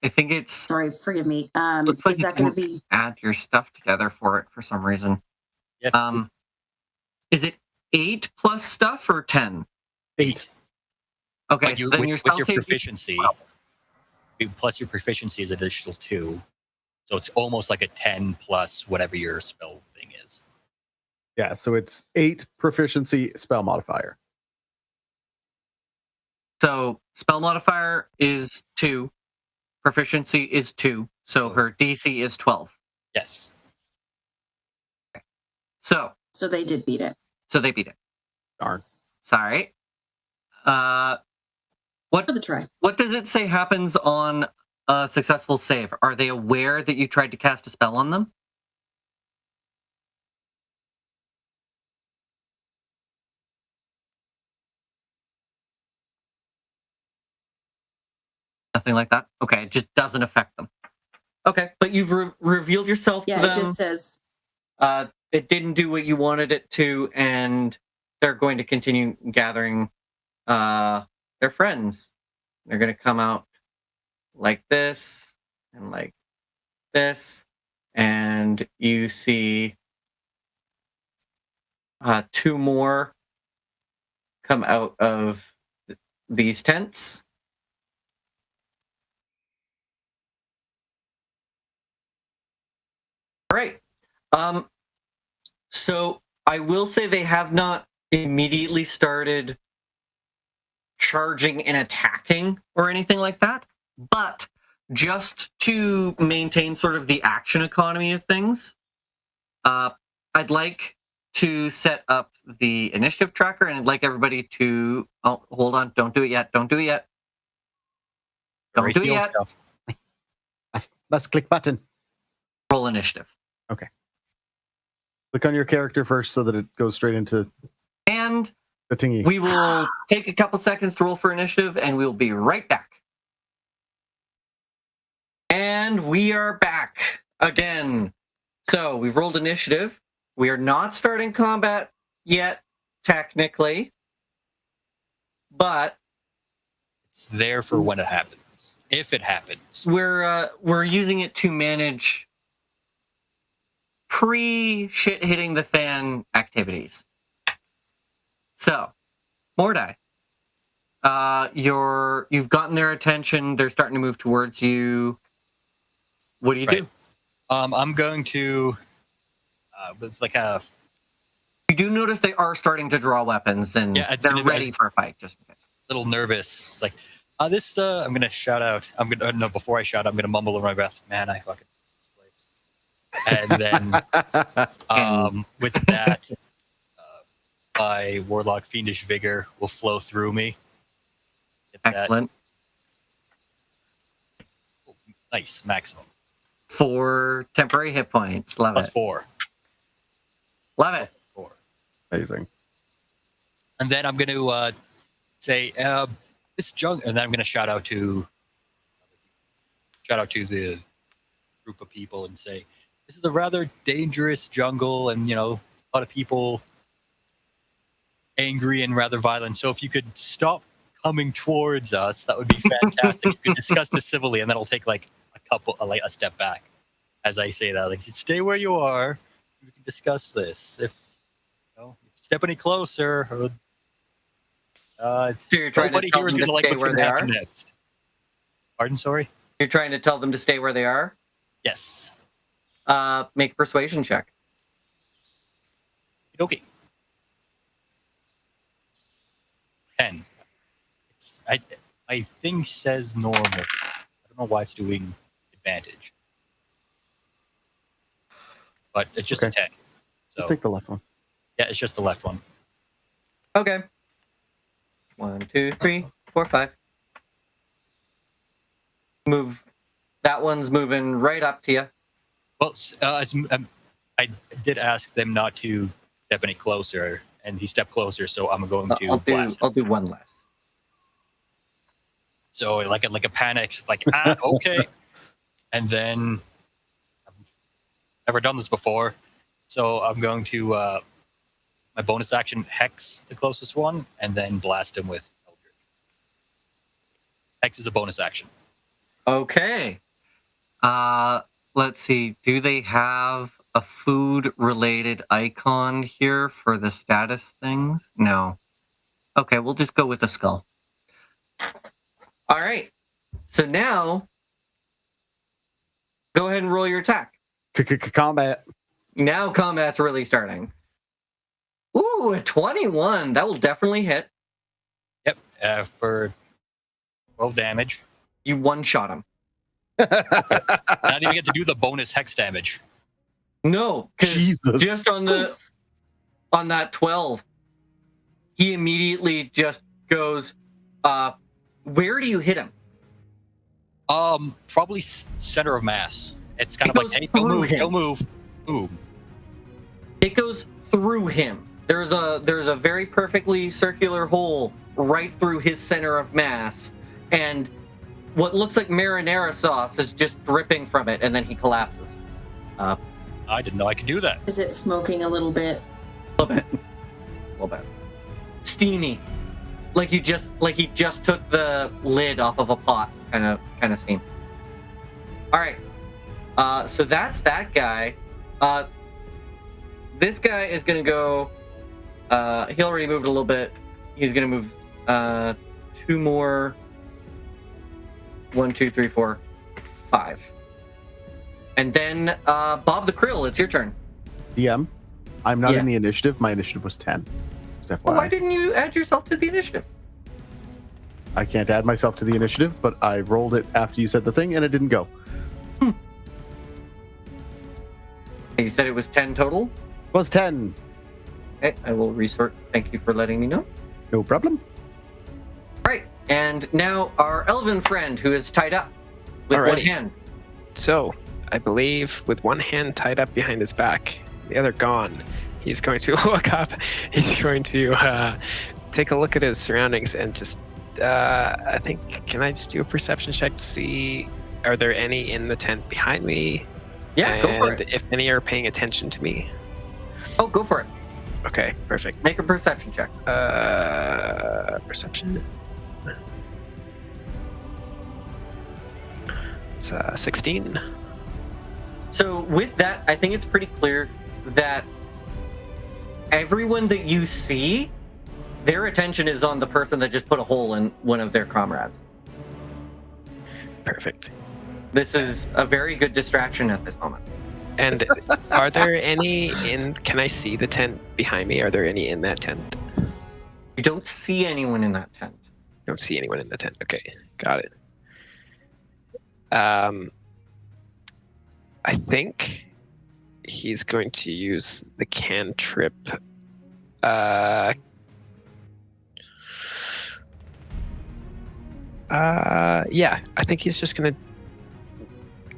I think it's. Sorry, forgive me. Looks like Is you that going to didn't be? add your stuff together for it for some reason. Yes. Is it 8 plus stuff or 10? 8. Okay, But so then your with spell your save. proficiency, plus your proficiency is additional 2. So it's almost like a 10 plus whatever your spell thing is. Yeah, so it's 8 proficiency spell modifier. So spell modifier is 2, proficiency is 2, so her DC is 12. Yes. So So they did beat it. So they beat it. Darn. Sorry. For the try. What does it say happens on a successful save? Are they aware that you tried to cast a spell on them? Nothing like that? Okay, it just doesn't affect them. Okay, but you've revealed yourself to Yeah, them. it just says. It didn't do what you wanted it to, and they're going to continue gathering their friends. They're going to come out like this and like this, and you see 2 more come out of these tents. All right. So I will say they have not immediately started charging and attacking or anything like that, but just to maintain sort of the action economy of things, I'd like to set up the initiative tracker, and I'd like everybody to... Oh, hold on. Don't do it yet. Don't do it yet. Don't do it yet. Let's click button. Roll initiative. Okay. Click on your character first so that it goes straight into And the thingy. we will take a couple seconds to roll for initiative, and we'll be right back. And we are back again. So we've rolled initiative. We are not starting combat yet, technically, but It's there for when it happens. If it happens. we're using it to manage pre-shit hitting the fan activities. So, Mordai, you've gotten their attention. They're starting to move towards you. What do you do? I'm going to it's like a You do notice they are starting to draw weapons, and they're ready for a fight, just in case. little nervous. It's like this I'm gonna shout out. I'm gonna no before I shout I'm gonna mumble under my breath, man, I fucking hate this place. And then with that my warlock fiendish vigor will flow through me. Get that. Excellent. Nice, maximum. 4 temporary hit points. Love Plus it. 4. Love it. 4. Amazing. And then I'm going to say this junk, and then I'm going to shout out to the group of people and say, this is a rather dangerous jungle, and a lot of people angry and rather violent. So if you could stop coming towards us, that would be fantastic. You could discuss this civilly, and then I'll take like a step back as I say that. Like, stay where you are. We can discuss this. If you step any closer, So you're trying nobody to tell here is them going to to like stay what's where going to they happen are? next. Pardon, sorry? You're trying to tell them to stay where they are? Yes. Make a persuasion check. Okay. 10. I think says normal. I don't know why it's doing advantage. But it's just a 10. So Just take the left one. yeah, it's just the left one. Okay. 1, 2, 3, 4, 5. Move. That one's moving right up to you. Well, I did ask them not to step any closer, and he stepped closer, so I'm going to blast him. I'll do one less. So like a panic, like okay, and then I've never done this before, so I'm going to my bonus action hex the closest one, and then blast him with Eldritch. Hex is a bonus action. Okay. Let's see. Do they have a food-related icon here for the status things? No. Okay, we'll just go with the skull. All right. So now, go ahead and roll your attack. Combat. Now combat's really starting. Ooh, a 21. That will definitely hit. Yep, for 12 damage. You one-shot him. I don't even get to do the bonus hex damage. No, because Jesus. just on that 12, he immediately just goes, where do you hit him? Probably center of mass. It's kind It of like, goes hey, don't through move, him. don't move. Boom. It goes through him. There's a very perfectly circular hole right through his center of mass, and what looks like marinara sauce is just dripping from it, and then he collapses. I didn't know I could do that. Is it smoking a little bit? A little bit. Steamy. Like he just took the lid off of a pot, kind of steam. All right. So that's that guy. This guy is gonna go. He already moved a little bit. He's gonna move 2 more. 1, 2, 3, 4, 5. And then Bob the Krill, it's your turn. DM. I'm not Yeah. in the initiative. My initiative was 10. Just Well, FYI. why didn't you add yourself to the initiative? I can't add myself to the initiative, but I rolled it after you said the thing and it didn't go. You said it was 10 total? It was 10. Okay, I will resort. Thank you for letting me know. No problem. All right, and now our elven friend who is tied up with one Alrighty. hand. So, I believe with one hand tied up behind his back, the other gone, he's going to look up. He's going to take a look at his surroundings and just, I think, can I just do a perception check to see, are there any in the tent behind me? Yeah, go for And it. if any are paying attention to me. Oh, go for it. Okay, perfect. Make a perception check. Perception. It's 16. So with that, I think it's pretty clear that everyone that you see, their attention is on the person that just put a hole in one of their comrades. Perfect. This is a very good distraction at this moment. And are there any in? Can I see the tent behind me? Are there any in that tent? You don't see anyone in that tent. Don't see anyone in the tent. Okay, got it. I think he's going to use the cantrip. Yeah, I think he's just gonna.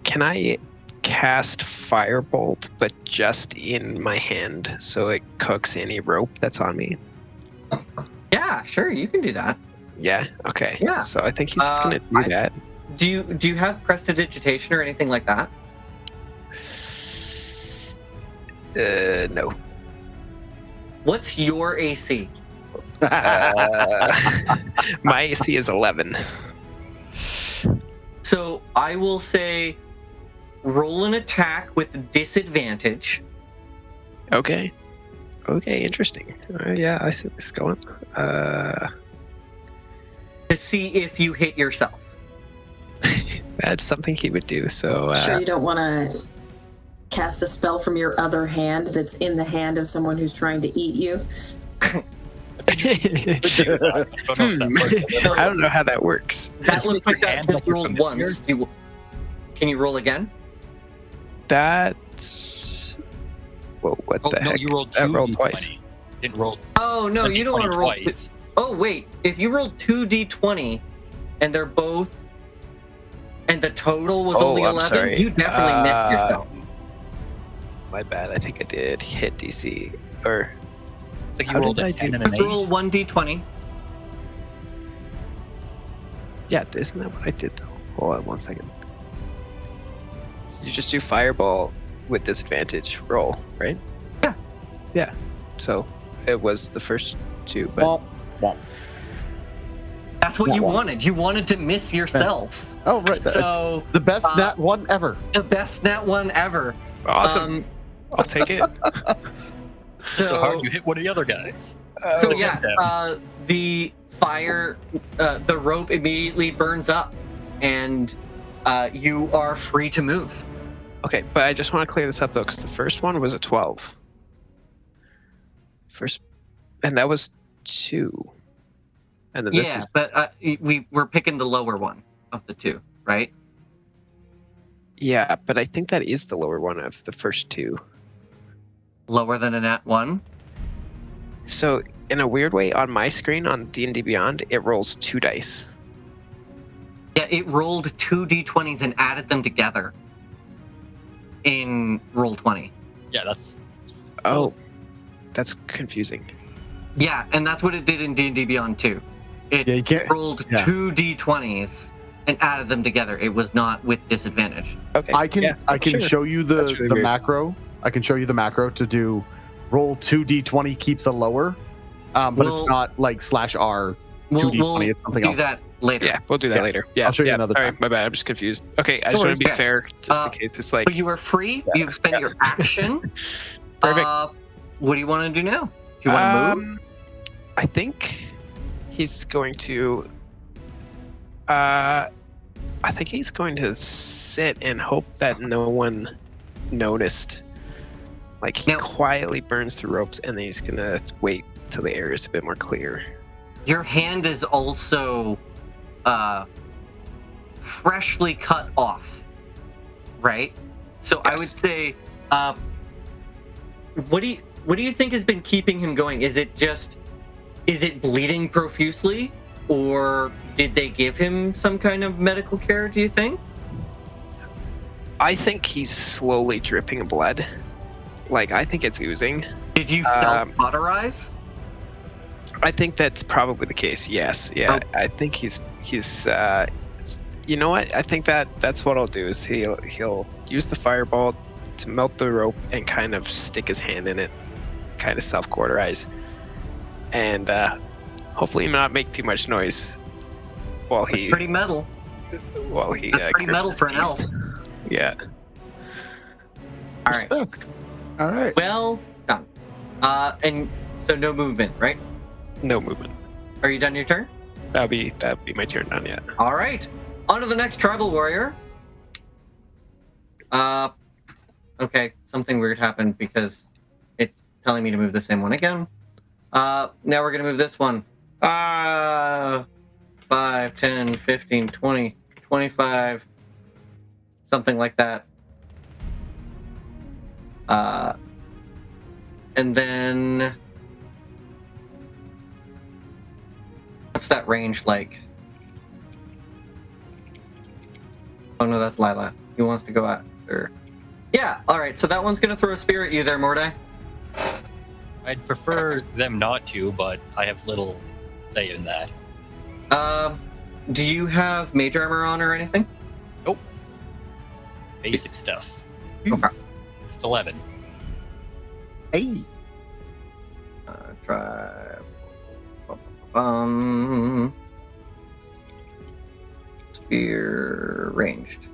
Can I cast Firebolt, but just in my hand, so it cooks any rope that's on me? Yeah, sure, you can do that. Yeah. Okay. Yeah. So I think he's just gonna do that. Do you have prestidigitation or anything like that? No. What's your AC? My AC is 11. So I will say roll an attack with disadvantage. Okay. Okay, interesting. Yeah, I see this going. To see if you hit yourself. That's something he would do. So Sure, you don't want to cast the spell from your other hand that's in the hand of someone who's trying to eat you. I don't know how that works. That looks like that hand just like you're rolled familiar? once. Can you roll again? That's. Whoa, what the No, heck? you rolled I 2 rolled D20. twice. Didn't roll. Oh no, you don't want to roll. twice. Oh wait, if you rolled 2d20 and they're both, and the total was Oh, only I'm 11, sorry. you definitely missed yourself. my bad. I think I did hit DC. Or Like you How rolled did a I 10 do? and an Just 8. roll 1d20. yeah, isn't that what I did though? Hold on 1 second. You just do fireball with disadvantage roll, right? Yeah. Yeah. So it was the first 2, but Womp, womp. That's what Nat you one. wanted. You wanted to miss yourself. Oh, right. So The best nat 1 ever. the best nat 1 ever. awesome. I'll take it. So hard you hit one of the other guys. So Oh, yeah, the fire, the rope immediately burns up, and you are free to move. Okay, but I just want to clear this up though, because the first one was a 12. And that was 2. And then this Yeah, is but we're picking the lower one of the two, right? yeah, but I think that is the lower one of the first 2. Lower than a nat 1. So in a weird way, on my screen on D&D Beyond, it rolls 2 dice. Yeah, it rolled 2 d20s and added them together in Roll20. Yeah, that's Oh, that's confusing. Yeah, and that's what it did in D&D Beyond too. It Yeah, you can't. rolled yeah. 2 d20s and added them together. It was not with disadvantage. Okay. I can sure. show you the That's really the weird. macro. I can show you the macro to do roll 2d20, keep the lower, but We'll- it's not like /R We'll 2d20. It's something do else. that later. Yeah, we'll do that Yeah. later. Yeah, I'll show you yeah, another sorry, time. my bad. I'm just confused. Okay, I No just want worries. to be Yeah. fair, just Uh, in case it's like But you are free. You've spent Yeah. your action. Perfect. What do you want to do now? Do you want to move? I think he's going to. I think he's going to sit and hope that no one noticed. Like he Now- quietly burns the ropes, and then he's gonna wait till the area is a bit more clear. Your hand is also freshly cut off, right? So I Yes. would say, what do you think has been keeping him going? Is it bleeding profusely, or did they give him some kind of medical care? Do you think? I think he's slowly dripping blood. Like I think it's oozing. Did you self-cauterize? I think that's probably the case. Yes. Yeah. I think he's you know what? I think that's what I'll do is he'll use the fireball to melt the rope and kind of stick his hand in it, kind of self-cauterize, and hopefully not make too much noise while It's he pretty metal. That's That's pretty metal for an elf. Yeah. All right. Respect. All right. Well done. And so no movement, right? No movement. Are you done your turn? That'll be my turn done yet. All right. On to the next tribal warrior. Okay, something weird happened because it's telling me to move the same one again. Now we're gonna move this one. 5, 10, 15, 20, 25, something like that. And then what's that range like? Oh no, that's Lila. He wants to go after. Yeah, alright, so that one's gonna throw a spear at you there, Mordai. I'd prefer them not to, but I have little say in that. Do you have mage armor on or anything? Basic stuff. Okay. Just 11. Hey. Try. Spear ranged.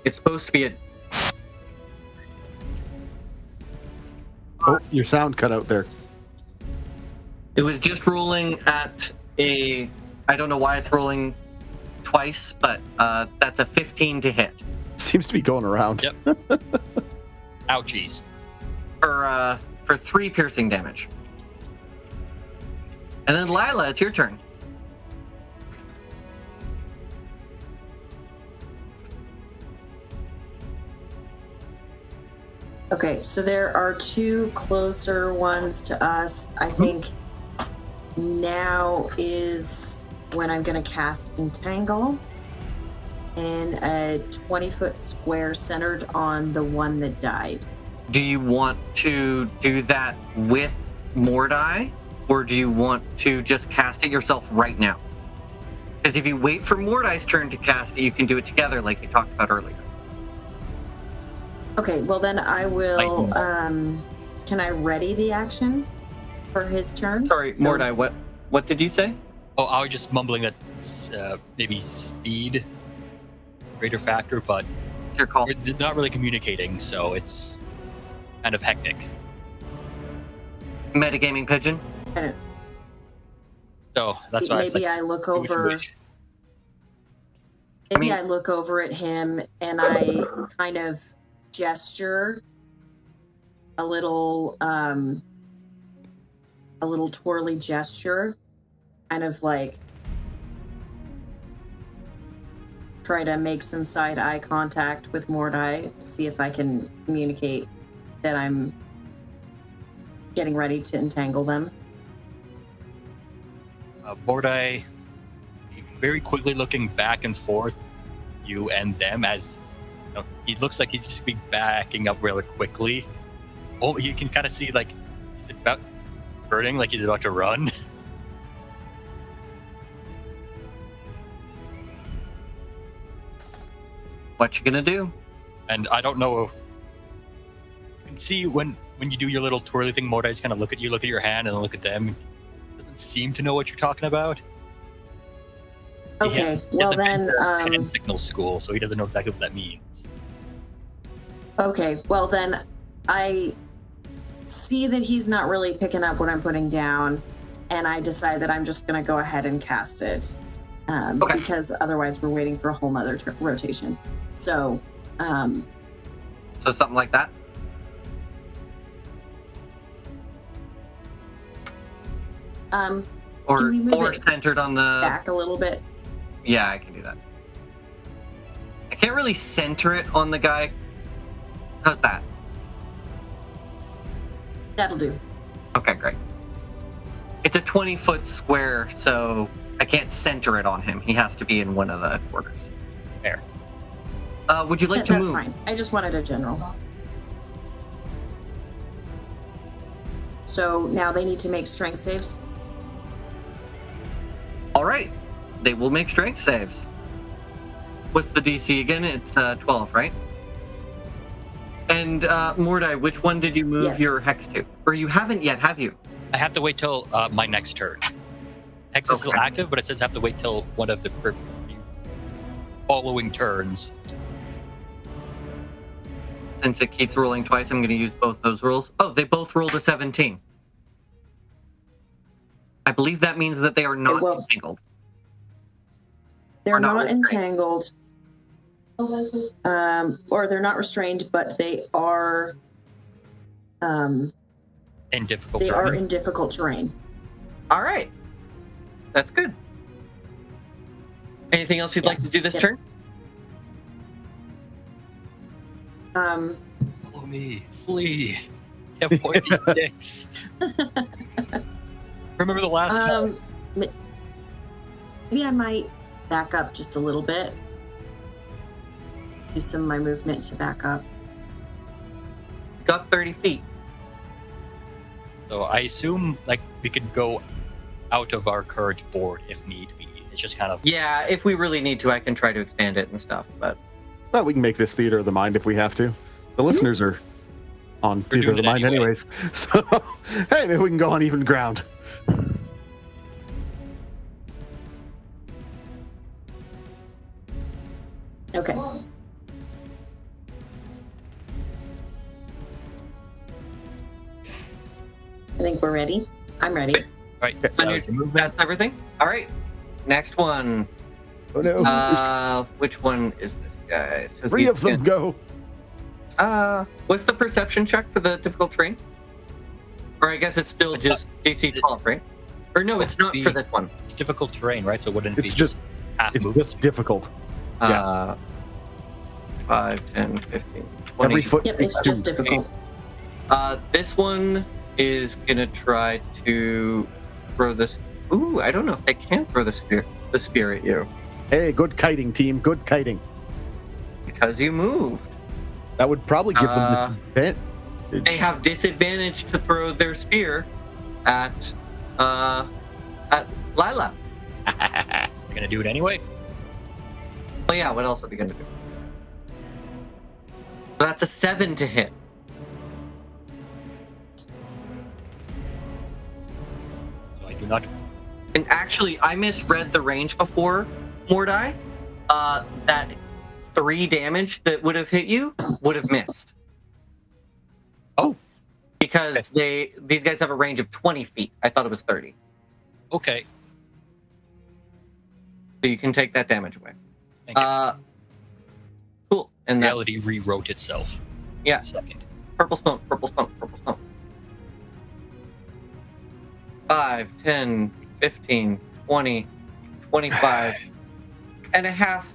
It's supposed to be a. Oh, your sound cut out there. It was just rolling at a. I don't know why it's rolling twice, but that's a 15 to hit Seems to be going around. Yep. Ouchies. for 3 piercing damage. And then Lila, it's your turn. Okay, so there are 2 closer ones to us. I think now is when I'm going to cast Entangle. in a 20-foot square centered on the one that died. Do you want to do that with Mordai, or do you want to just cast it yourself right now? Because if you wait for Mordai's turn to cast it, you can do it together like you talked about earlier. Okay, well then I will, can I ready the action for his turn? Sorry, So- Mordai, what did you say? Oh, I was just mumbling that maybe speed, greater factor, but It's your call. we're not really communicating, so it's kind of hectic. Metagaming Pigeon? I don't- So that's why Maybe I look over. Maybe I look over at him and I kind of gesture a little twirly gesture, kind of like try to make some side eye contact with Mordai to see if I can communicate that I'm getting ready to entangle them. Mordai, very quickly looking back and forth, you and them, as you know, he looks like he's just be backing up really quickly. Oh, you can kind of see like he's about burning, like he's about to run. What you gonna do? And I don't know. You can see when you do your little twirly thing, Mordai's kind of look at you, look at your hand, and then look at them. Doesn't seem to know what you're talking about. Okay, He well hasn't been then, to hand signal school, so he doesn't know exactly what that means. okay, well then I see that he's not really picking up what I'm putting down, and I decide that I'm just going to go ahead and cast it. Okay. Because otherwise we're waiting for a whole nother rotation. So, So something like that? Can Or we move it centered on the... back a little bit. Yeah, I can do that. I can't really center it on the guy. How's that? That'll do. Okay, great. It's a 20-foot square, so I can't center it on him. He has to be in one of the quarters. Fair. Would you like to That's move? fine. I just wanted a general. So now they need to make strength saves. All right. They will make strength saves. What's the DC again? It's 12, right? And Mordai, which one did you move Yes. your hex to? Or you haven't yet, have you? I have to wait till my next turn. Hex is still Okay. active, but it says I have to wait till one of the following turns. Since it keeps rolling twice, I'm going to use both those rolls. Oh, they both rolled a 17. I believe that means that they are not will. entangled. They're Or not not restrained. entangled. Or they're not restrained, but they are In difficult they are terrain. in difficult terrain. All right. That's good. Anything else you'd Yeah. like to do this Yeah. turn? Follow me, flee. You have pointy sticks. Remember the last time? Maybe I might back up just a little bit. Use some of my movement to back up. Got 30 feet. So I assume like we could go out of our current board if need be. It's just kind of Yeah, if we really need to, I can try to expand it and stuff. But But we can make this theater of the mind if we have to. The listeners are on We're theater of doing the it mind anyway. anyways. So, hey, maybe we can go on even ground. Okay. I think we're ready. I'm ready. right. Okay. So that was your movement. that's everything. All right. Next one. Oh no. Which one is this guy? So Three he's of them go. What's the perception check for the difficult terrain? Or I guess it's still It's just DC 12, right? Or no, it's not for this one. It's difficult terrain, right? So wouldn't it be It's just half it's movement? just difficult. 5, 10, 15, 20. Every foot. Yep, it's takes just two. difficult. This one is gonna try to throw this. Ooh, I don't know if they can throw the spear at you. Hey, good kiting, team. Good kiting. because you moved. That would probably give them disadvantage. They have disadvantage to throw their spear at Lila. You're gonna do it anyway? Well, yeah, what else are they gonna do? So that's a 7 to hit. So I do not. And actually, I misread the range before, Mordai. That 3 damage that would have hit you would have missed. Oh. Because these guys have a range of 20 feet. I thought it was 30. Okay. So you can take that damage away. Thank you. Cool. And that, Reality rewrote itself. yeah, Second. purple stone, purple stone, purple stone. 5, 10, 15, 20, 25 and a half.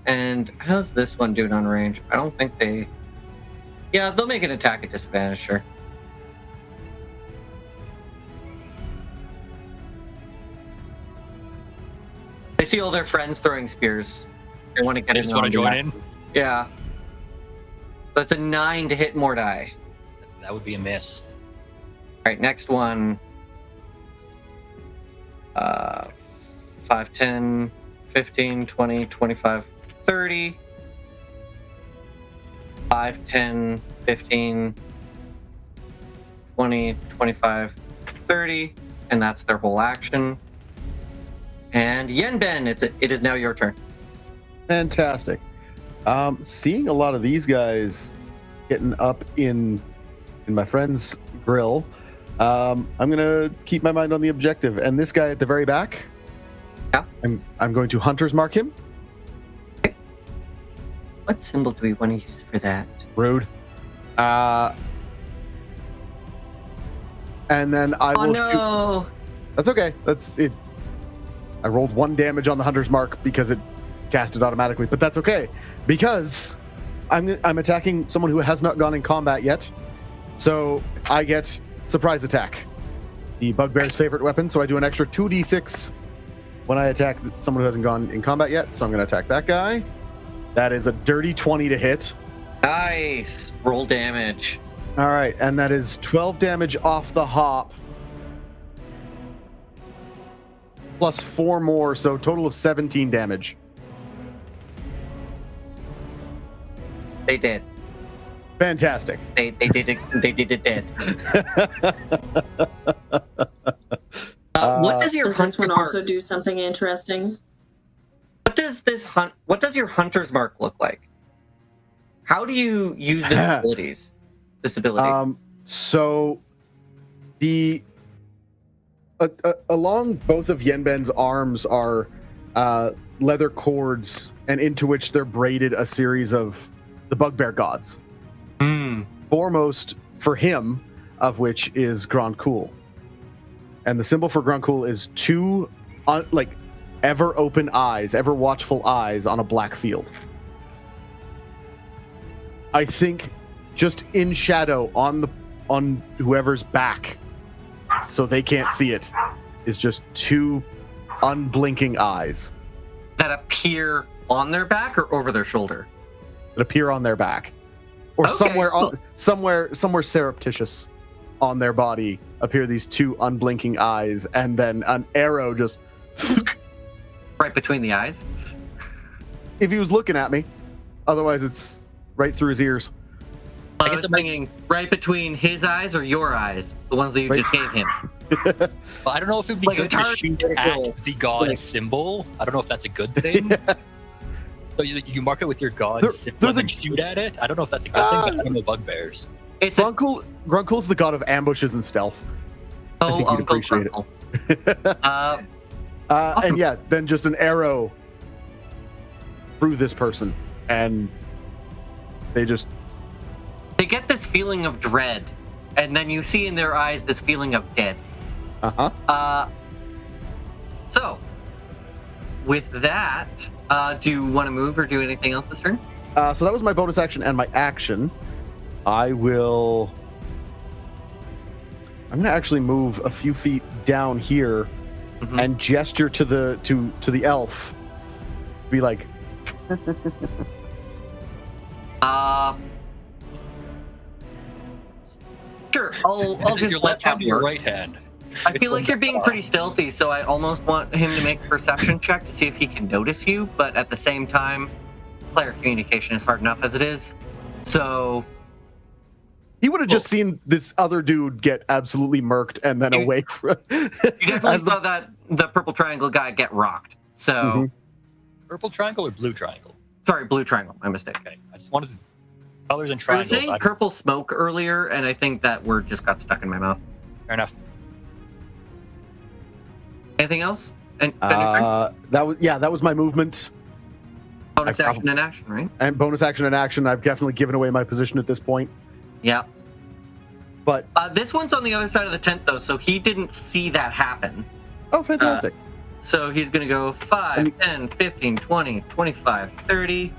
And how's this one doing on range? I don't think they... Yeah, they'll make an attack at disadvantage, sure. They see all their friends throwing spears. They want to get They in. just want to join in? Yeah. That's a 9 to hit Mordai. That would be a miss. All right, next one. 5, 10, 15, 20, 25, 30. 5, 10, 15, 20, 25, 30. And that's their whole action. And Yenben, it is now your turn. Fantastic. Seeing a lot of these guys getting up in my friend's grill, I'm gonna keep my mind on the objective. And this guy at the very back, yeah, I'm going to hunter's mark him. Okay. What symbol do we want to use for that? Rude. And then I will. No! Shoot. That's okay. That's it. I rolled 1 damage on the hunter's mark because it cast it automatically, but that's okay because I'm attacking someone who has not gone in combat yet, so I get surprise attack, the bugbear's favorite weapon. So I do an extra 2d6 when I attack someone who hasn't gone in combat yet. So I'm going to attack that guy. That is a dirty 20 to hit. Nice. Roll damage. All right, and that is 12 damage off the hop. Plus 4 more, so total of 17 damage. They did. Fantastic. They did it. They did it dead. What does your Does this hunter's one mark? also do something interesting? What does your hunter's mark look like? How do you use this ability? So the along both of Yenben's arms are leather cords, and into which they're braided a series of the bugbear gods. Foremost for him, of which is Grand Cool. And the symbol for Grand Cool is 2 ever open eyes, ever watchful eyes on a black field. I think just in shadow on whoever's back, so they can't see it, is just 2 unblinking eyes That appear on their back or over their shoulder? that appear on their back, or Okay, somewhere surreptitious on their body appear these 2 unblinking eyes, and then an arrow just Right between the eyes? if he was looking at me. Otherwise, it's right through his ears. I guess I'm thinking right between his eyes or your eyes, the ones that you just gave him. Well, I don't know if it'd be Like good a to shoot at the god symbol. I don't know if that's a good thing. So you mark it with your god symbol and then shoot at it. I don't know if that's a good thing, but I don't know bugbears. It's Gruncool's the god of ambushes and stealth. I think you'd appreciate it. Awesome. And yeah, then just an arrow through this person, and they get this feeling of dread, and then you see in their eyes this feeling of dead. So, with that, do you want to move or do anything else this turn? So that was my bonus action and my action. I'm going to actually move a few feet down here and gesture to the elf be like, Sure, I'll Is it just your let left hand that or your work. right hand? I Which feel like one you're gets being off? pretty stealthy, so I almost want him to make a perception check to see if he can notice you, but at the same time, player communication is hard enough as it is. So he would have just seen this other dude get absolutely murked and then You- awake. you definitely saw that the purple triangle guy get rocked. So Mhm. Purple triangle or blue triangle? sorry, blue triangle, my mistake. Okay, I just wanted to, colors and I was triangles. saying purple smoke earlier, and I think that word just got stuck in my mouth. Fair enough. Anything else? And then your turn? that was my movement Bonus I action and action, right? and bonus action and action. I've definitely given away my position at this point. Yeah. But This one's on the other side of the tent, though, so he didn't see that happen. oh, fantastic! So he's going to go 5, 10, 15, 20, 25, 30,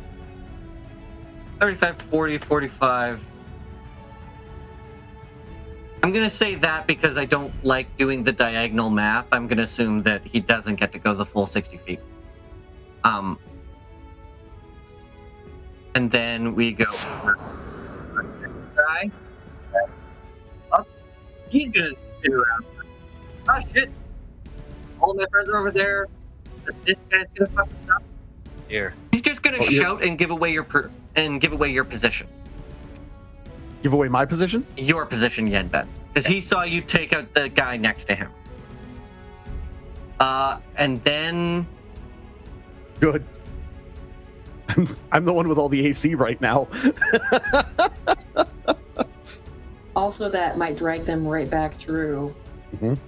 35, 40, 45. I'm going to say that because I don't like doing the diagonal math. I'm going to assume that he doesn't get to go the full 60 feet. And then we go over guy. Up. He's going to spin around. Oh, shit. All of my friends are over there. This guy's going to fuck us up. Here. He's just going to shout and give away your position. Give away my position. Your position, Yenben, because he saw you take out the guy next to him. And then Good. I'm the one with all the AC right now. Also, that might drag them right back through. Mhm.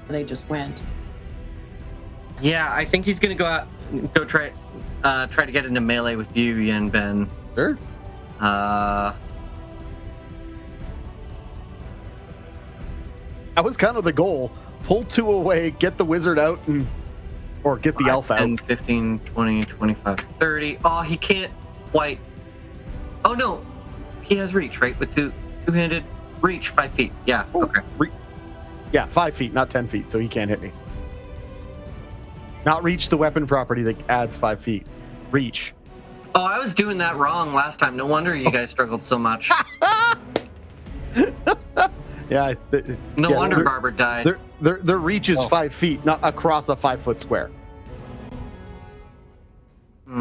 They just went. yeah, I think he's going to go try to get into melee with you, Yenben. Sure. Uh, That was kind of the goal. Pull 2 away, get the wizard out, or get the elf out. 10, 15, 20, 25, 30. Oh, he can't quite. Oh, no. He has reach, right? With two-handed reach, 5 feet. Yeah, Oh, okay. Yeah, 5 feet, not 10 feet, so he can't hit me. Not reach the weapon property that adds 5 feet. Reach. Oh, I was doing that wrong last time. No wonder you guys struggled so much. Yeah. No yes, wonder their- Barber died. Their reach is Oh. 5 feet, not across a 5-foot square,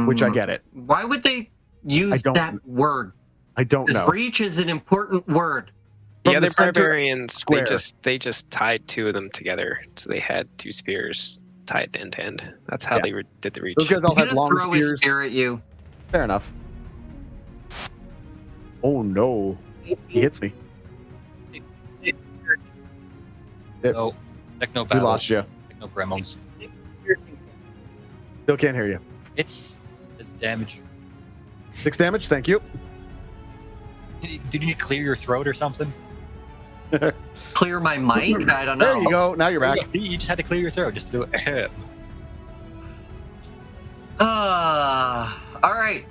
which I get it. Why would they use don't- that word? I don't Because know. reach is an important word. The From other the center barbarians, square. they just tied 2 of them together, so they had 2 spears tied end to end. That's how Yeah. they did the reach. Those guys all He's had gonna long throw his spears. spear at you. Fair enough. Oh no, he hits me. No, techno We battle. lost you. Techno gremlins. Still can't hear you. It's damage. 6 damage. Thank you. Did you need to clear your throat or something? Clear my mic? I don't know. There you go. Now you're back. You just had to clear your throat just to do it. All right.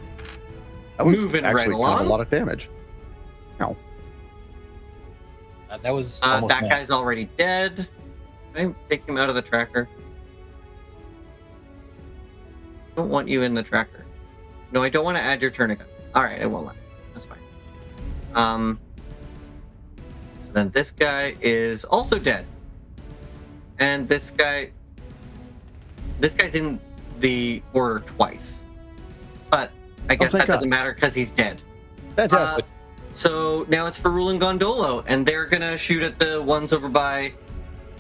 That was Moving right actually kind of along. a lot of damage. That was almost That mad. guy's already dead. Okay, take him out of the tracker. Don't want you in the tracker. No, I don't want to add your turn again. All right, I won't let. That's fine. So then this guy is also dead, and this guy's in the order twice, but I guess thank that doesn't God. matter because he's dead. Fantastic. So now it's for Rulin Gondolo, and they're gonna shoot at the ones over by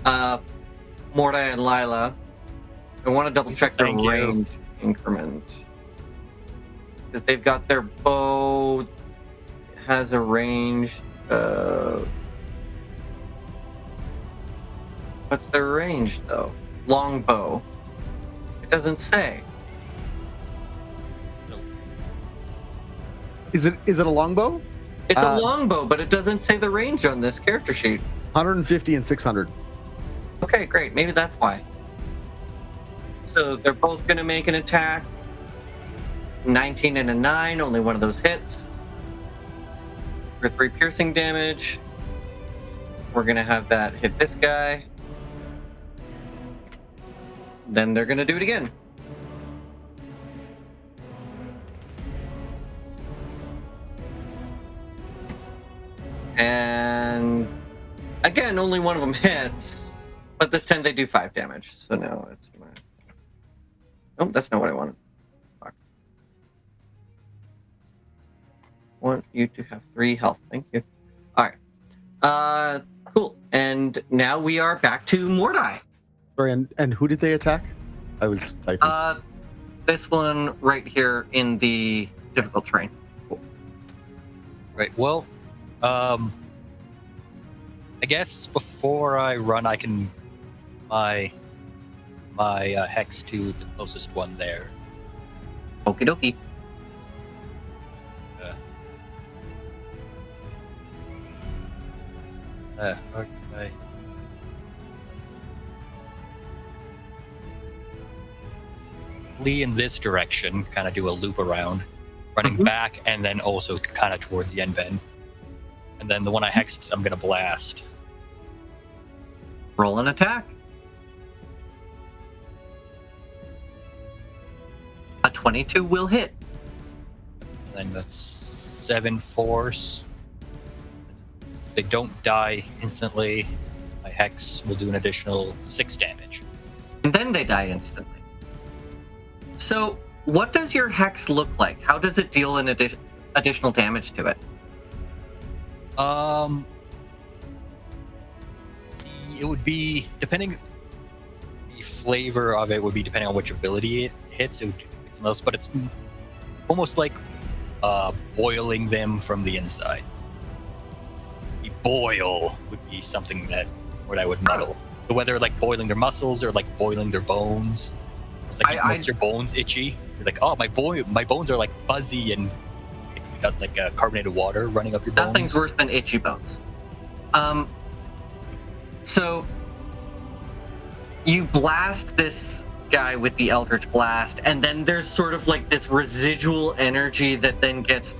Mordai and Lila. I want to double check their Thank you. range increment because they've got their bow has a range. What's their range though? Longbow. It doesn't say. Is it a longbow? It's a longbow, but it doesn't say the range on this character sheet. 150 and 600. Okay, great. Maybe that's why. So they're both going to make an attack. 19 and a 9. Only one of those hits. For 3 piercing damage. We're going to have that hit this guy. Then they're going to do it again. And again, only one of them hits, but this time they do 5 damage. So now it's my... Oh, that's not what I wanted. Fuck. I want you to have 3 health. Thank you. All right. Cool. And now we are back to Mordai. Sorry, and who did they attack? I was typing. This one right here in the difficult terrain. Right. Well, I guess before I run, I can my hex to the closest one there. Okie dokie. Okay. Flee in this direction, kind of do a loop around, running back, and then also kind of towards the end bend. And then the one I hexed, I'm gonna blast. Roll an attack. A 22 will hit. And then that's 7 force. Since they don't die instantly, my hex will do an additional 6 damage. And then they die instantly. So, what does your hex look like? How does it deal an additional damage to it? It would be depending. The flavor of it would be depending on which ability it hits. It would make some else, but it's almost like boiling them from the inside. The boil would be something that where I would muddle. So whether like boiling their muscles or like boiling their bones. It's like it makes your bones itchy. You're like, oh, my bones are like fuzzy and you got like carbonated water running up your bones. Nothing's worse than itchy bones. So you blast this guy with the Eldritch Blast, and then there's sort of like this residual energy that then gets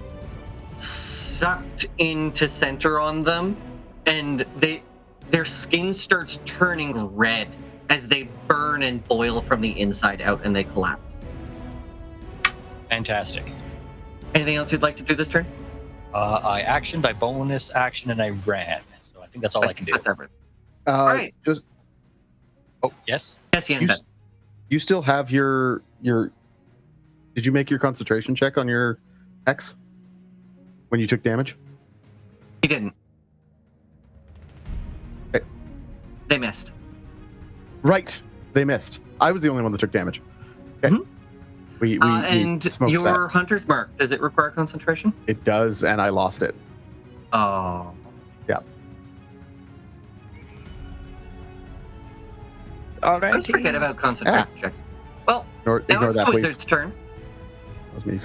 sucked into center on them, and their skin starts turning red as they burn and boil from the inside out, and they collapse. Fantastic. Anything else you'd like to do this turn? I actioned, I bonus action, and I ran. So I think that's all I can do. That's everything. Right. Just Oh, yes? Yes, Ian. you still have your. Did you make your concentration check on your hex when you took damage? He didn't. Okay. They missed. Right, they missed. I was the only one that took damage. Okay. Mm-hmm. We and smoked your that. Hunter's Mark, does it require concentration? It does, and I lost it. Oh. Yeah. All right. Let's forget about concentration checks. Well, now Ignore it's that, the please. wizard's turn. That was me.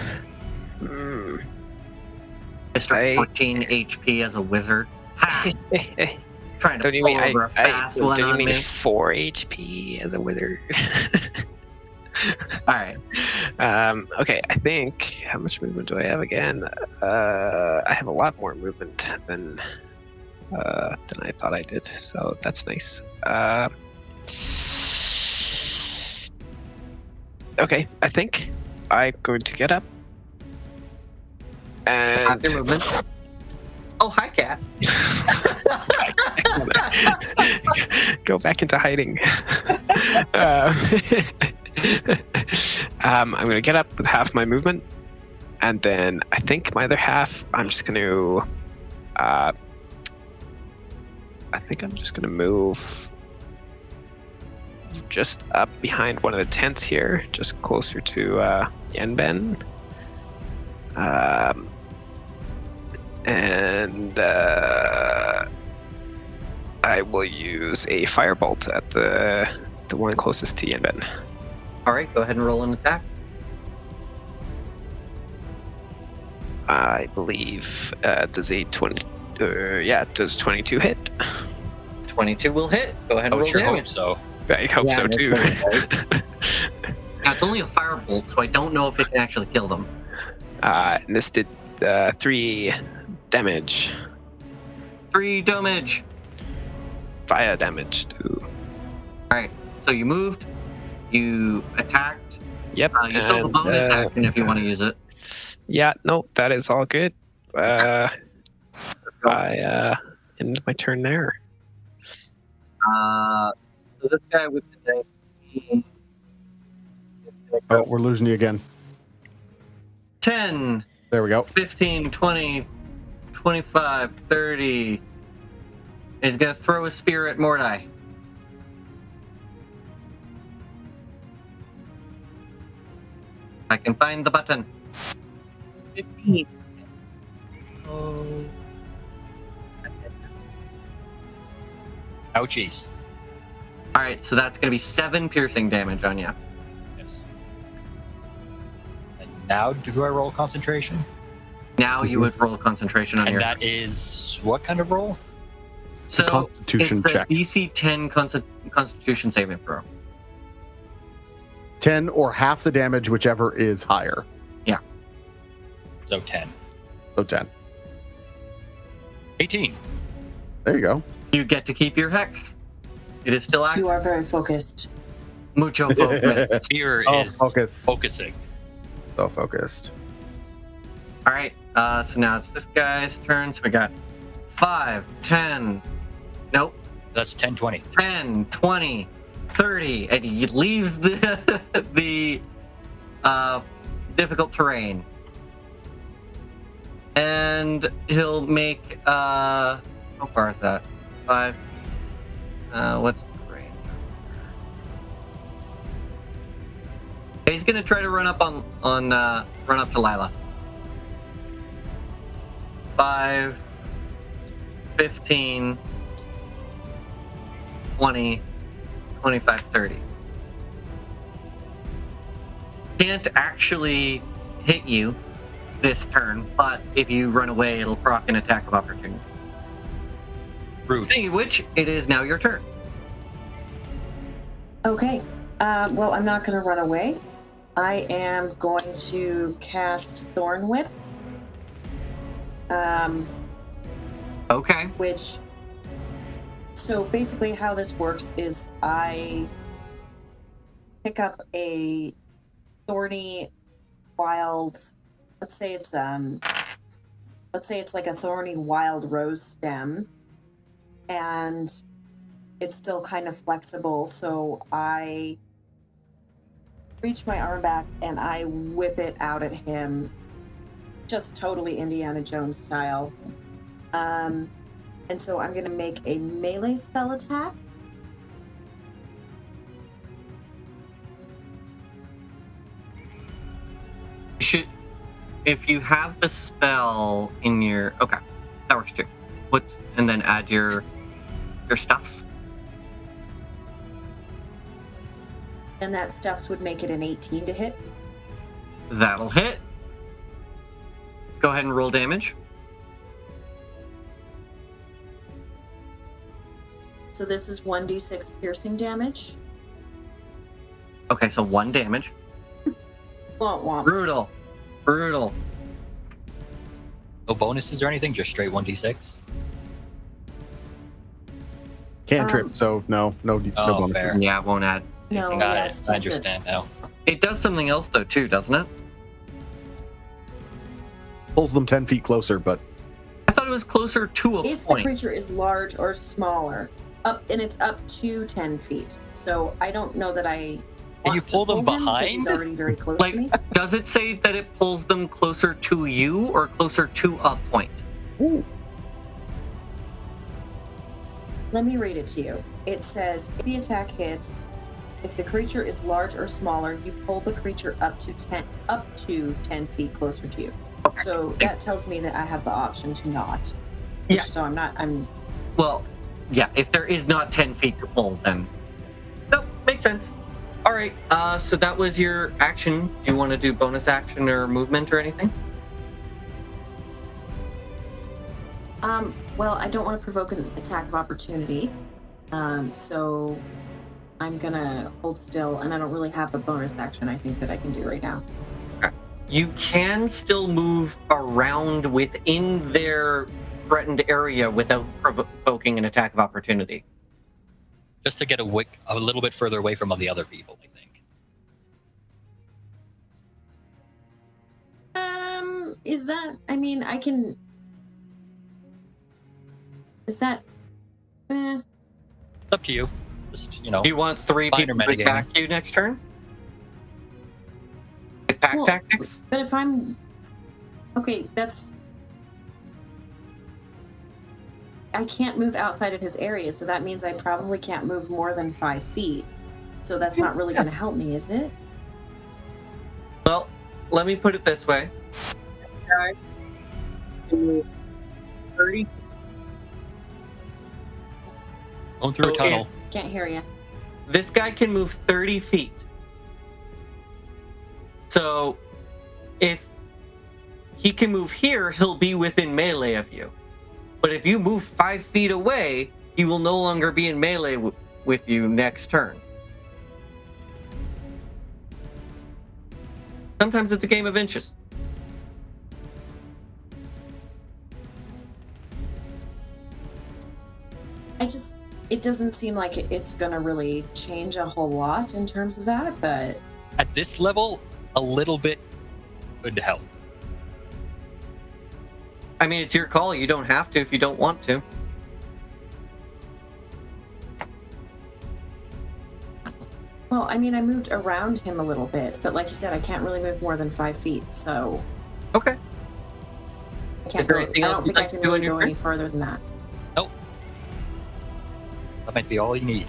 Mr. 14 HP as a wizard. Ha! Trying to Don't you pull mean over a fast one don't you on mean me. 4 HP as a wizard? All right. Okay, I think how much movement do I have again? I have a lot more movement than I thought I did, so that's nice. Okay, I think I'm going to get up and Have your movement. Oh, hi, cat. go back into hiding. I'm going to get up with half my movement, and then I think my other half, I'm just going to. I think I'm just going to move just up behind one of the tents here, just closer to Yenben. And I will use a firebolt at the one closest to Yenben. All right, go ahead and roll an attack. I believe does a 20? Does 22 hit? 22 will hit. Go ahead and I roll would sure damage. hope so. I hope so that's too. right. Now, it's only a firebolt, so I don't know if it can actually kill them. And this did 3 damage. 3 damage. Fire damage too. All right, so you moved, you attacked. Yep. You still have a bonus action if you want to use it. Yeah, no, that is all good. go. I end my turn there. So this guy with the 19. Oh, we're losing you again. 10, There we go. 15, 20, 25, 30. He's going to throw a spear at Mordai. I can find the button. 15. Oh. Ouchies. All right, so that's going to be 7 piercing damage on you. Yes. And now, do I roll concentration? Now you would roll concentration on And your. that is what kind of roll? So Constitution it's a check. DC 10 Constitution saving throw. 10 or half the damage, whichever is higher. So 10. So 10. 18. There you go. You get to keep your hex. It is still active. You are very focused. Mucho focus. Fear Oh, is focus. focusing. So focused. All right, so now it's this guy's turn. So we got 5, 10, nope, That's 10, 20. 10, 20, 30, and he leaves the difficult terrain. And he'll make, how far is that? 5, what's the range? He's gonna try to run up run up to Lila. 5, 15, 20, 25, 30. Can't actually hit you this turn, but if you run away, it'll proc an attack of opportunity. Rude. Speaking of which, it is now your turn. Okay. Well, I'm not going to run away. I am going to cast Thorn Whip. Okay. Which, so basically how this works is I pick up a thorny wild, let's say it's like a thorny wild rose stem, and it's still kind of flexible, so I reach my arm back and I whip it out at him, just totally Indiana Jones style. And so I'm going to make a melee spell attack. If you have the spell in your, okay, that works too. And then add your stuffs. And that stuffs would make it an 18 to hit. That'll hit. Go ahead and roll damage. So this is 1d6 piercing damage. Okay, so 1 damage. Womp womp. Brutal. No bonuses or anything, just straight 1d6. Cantrip, so no bonuses. fair. Yeah, it won't add. No, anything. Got yeah, it. it's I understand now. It does something else though too, doesn't it? Pulls them 10 feet closer, but I thought it was closer to a If the point. creature is large or smaller, it's up to 10 feet. So I don't know that I. Can you want to pull them him because behind? He's already very close to me. Like, does it say that it pulls them closer to you or closer to a point? ooh, Let me read it to you. It says, if the attack hits, if the creature is large or smaller, you pull the creature up to 10 feet closer to you. Okay. So that tells me that I have the option to not. Yeah. So I'm Well, yeah, if there is not 10 feet to pull, then... No, makes sense. All right, so that was your action. Do you want to do bonus action or movement or anything? well, I don't want to provoke an attack of opportunity. So I'm gonna hold still, and I don't really have a bonus action I think that I can do right now. You can still move around within their threatened area without provoking an attack of opportunity. Just to get a little bit further away from all the other people, I think. Is that? I mean, I can. Is that? It's up to you. Just, Do you want 3 Minor people to metagaming. attack you next turn? With pack Well, tactics? But if I'm okay, I can't move outside of his area, so that means I probably can't move more than 5 feet. So that's not really going to help me, is it? Well, let me put it this way. Guy can move 30. Going through a So tunnel. Can't hear you. This guy can move 30 feet. So if he can move here, he'll be within melee of you. But if you move 5 feet away, he will no longer be in melee with you next turn. Sometimes it's a game of inches. It doesn't seem like it's going to really change a whole lot in terms of that, but At this level, a little bit could help. I mean, it's your call. You don't have to if you don't want to. well, I mean, I moved around him a little bit, but like you said, I can't really move more than 5 feet, so Okay. I can't Is there go, anything I else don't you'd think I like to can do on really your go turn? any further than that. Nope. That might be all you need.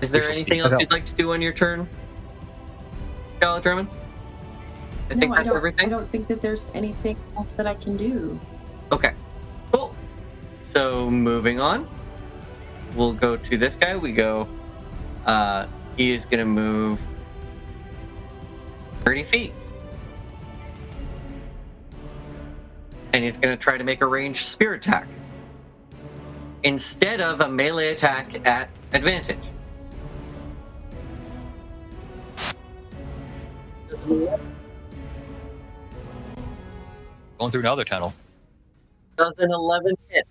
Is there We shall anything see. else you'd like to do on your turn, Scarlet Drummond? I think No, that's I everything. don't think that there's anything else that I can do. Okay, cool. So moving on, we'll go to this guy. We go. He is gonna move 30 feet, and he's gonna try to make a ranged spear attack instead of a melee attack at advantage. Going through another tunnel. Does an 11 hit?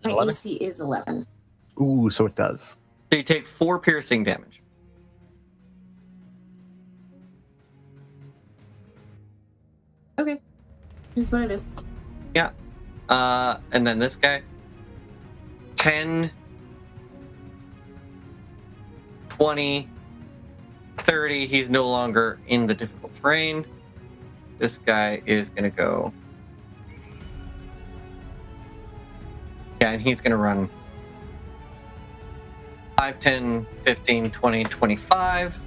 My 11? AC is 11. Ooh, so it does. So you take 4 piercing damage. Okay. Here's what it is. Yeah. And then this guy. 10, 20, 30. He's no longer in the difficult terrain. This guy is going to go. Yeah, and he's going to run 5, 10, 15, 20, 25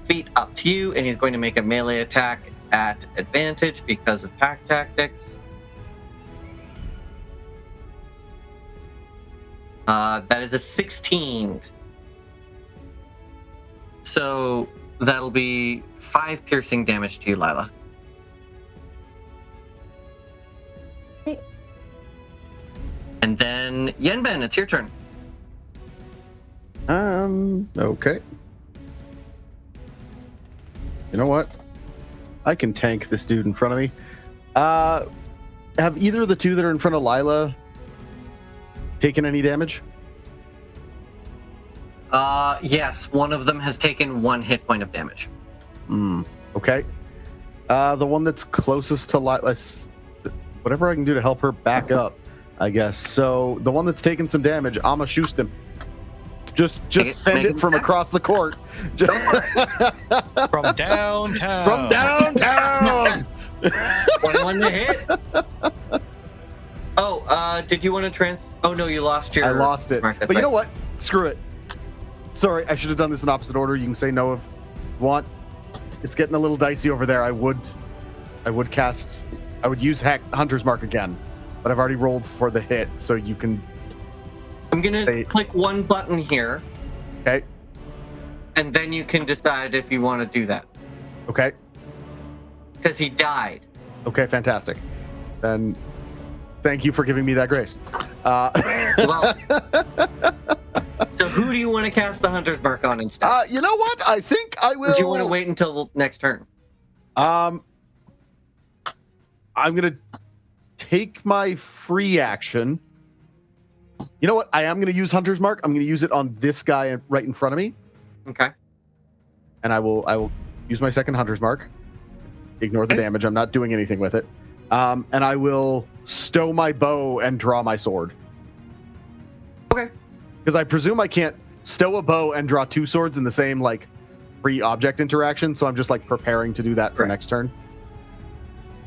feet up to you, and he's going to make a melee attack at advantage because of pack tactics. That is a 16. So that'll be 5 piercing damage to you, Lila. Okay. And then Yenben, it's your turn. Okay. You know what? I can tank this dude in front of me. Have either of the two that are in front of Lila taken any damage? Yes, one of them has taken 1 hit point of damage. Okay. The one that's closest to Lila, whatever I can do to help her back up, I guess. So the one that's taken some damage, I'ma shoot him. Just send make it him from attack. across the court. From downtown. From downtown. 21 to hit. Oh, did you want to Oh no, you lost your. I lost it. Mark, that's But you right. know what? Screw it. Sorry, I should have done this in opposite order. You can say no if you want. It's getting a little dicey over there. I would use Hunter's Mark again, but I've already rolled for the hit, so you can. I'm gonna Hey. click one button here, Okay. and then you can decide if you want to do that. Okay. Because he died. Okay. Fantastic. Then, thank you for giving me that grace. Well, so who do you want to cast the Hunter's Mark on instead? You know what? I think I will. Or do you want to wait until next turn? I'm gonna take my free action. You know what? I am gonna use Hunter's Mark. I'm gonna use it on this guy right in front of me, Okay. and I will use my second Hunter's Mark. Ignore the damage. I'm not doing anything with it. And I will stow my bow and draw my sword. Okay. Because I presume I can't stow a bow and draw two swords in the same, like, pre-object interaction, so I'm just, like, preparing to do that for Right. next turn.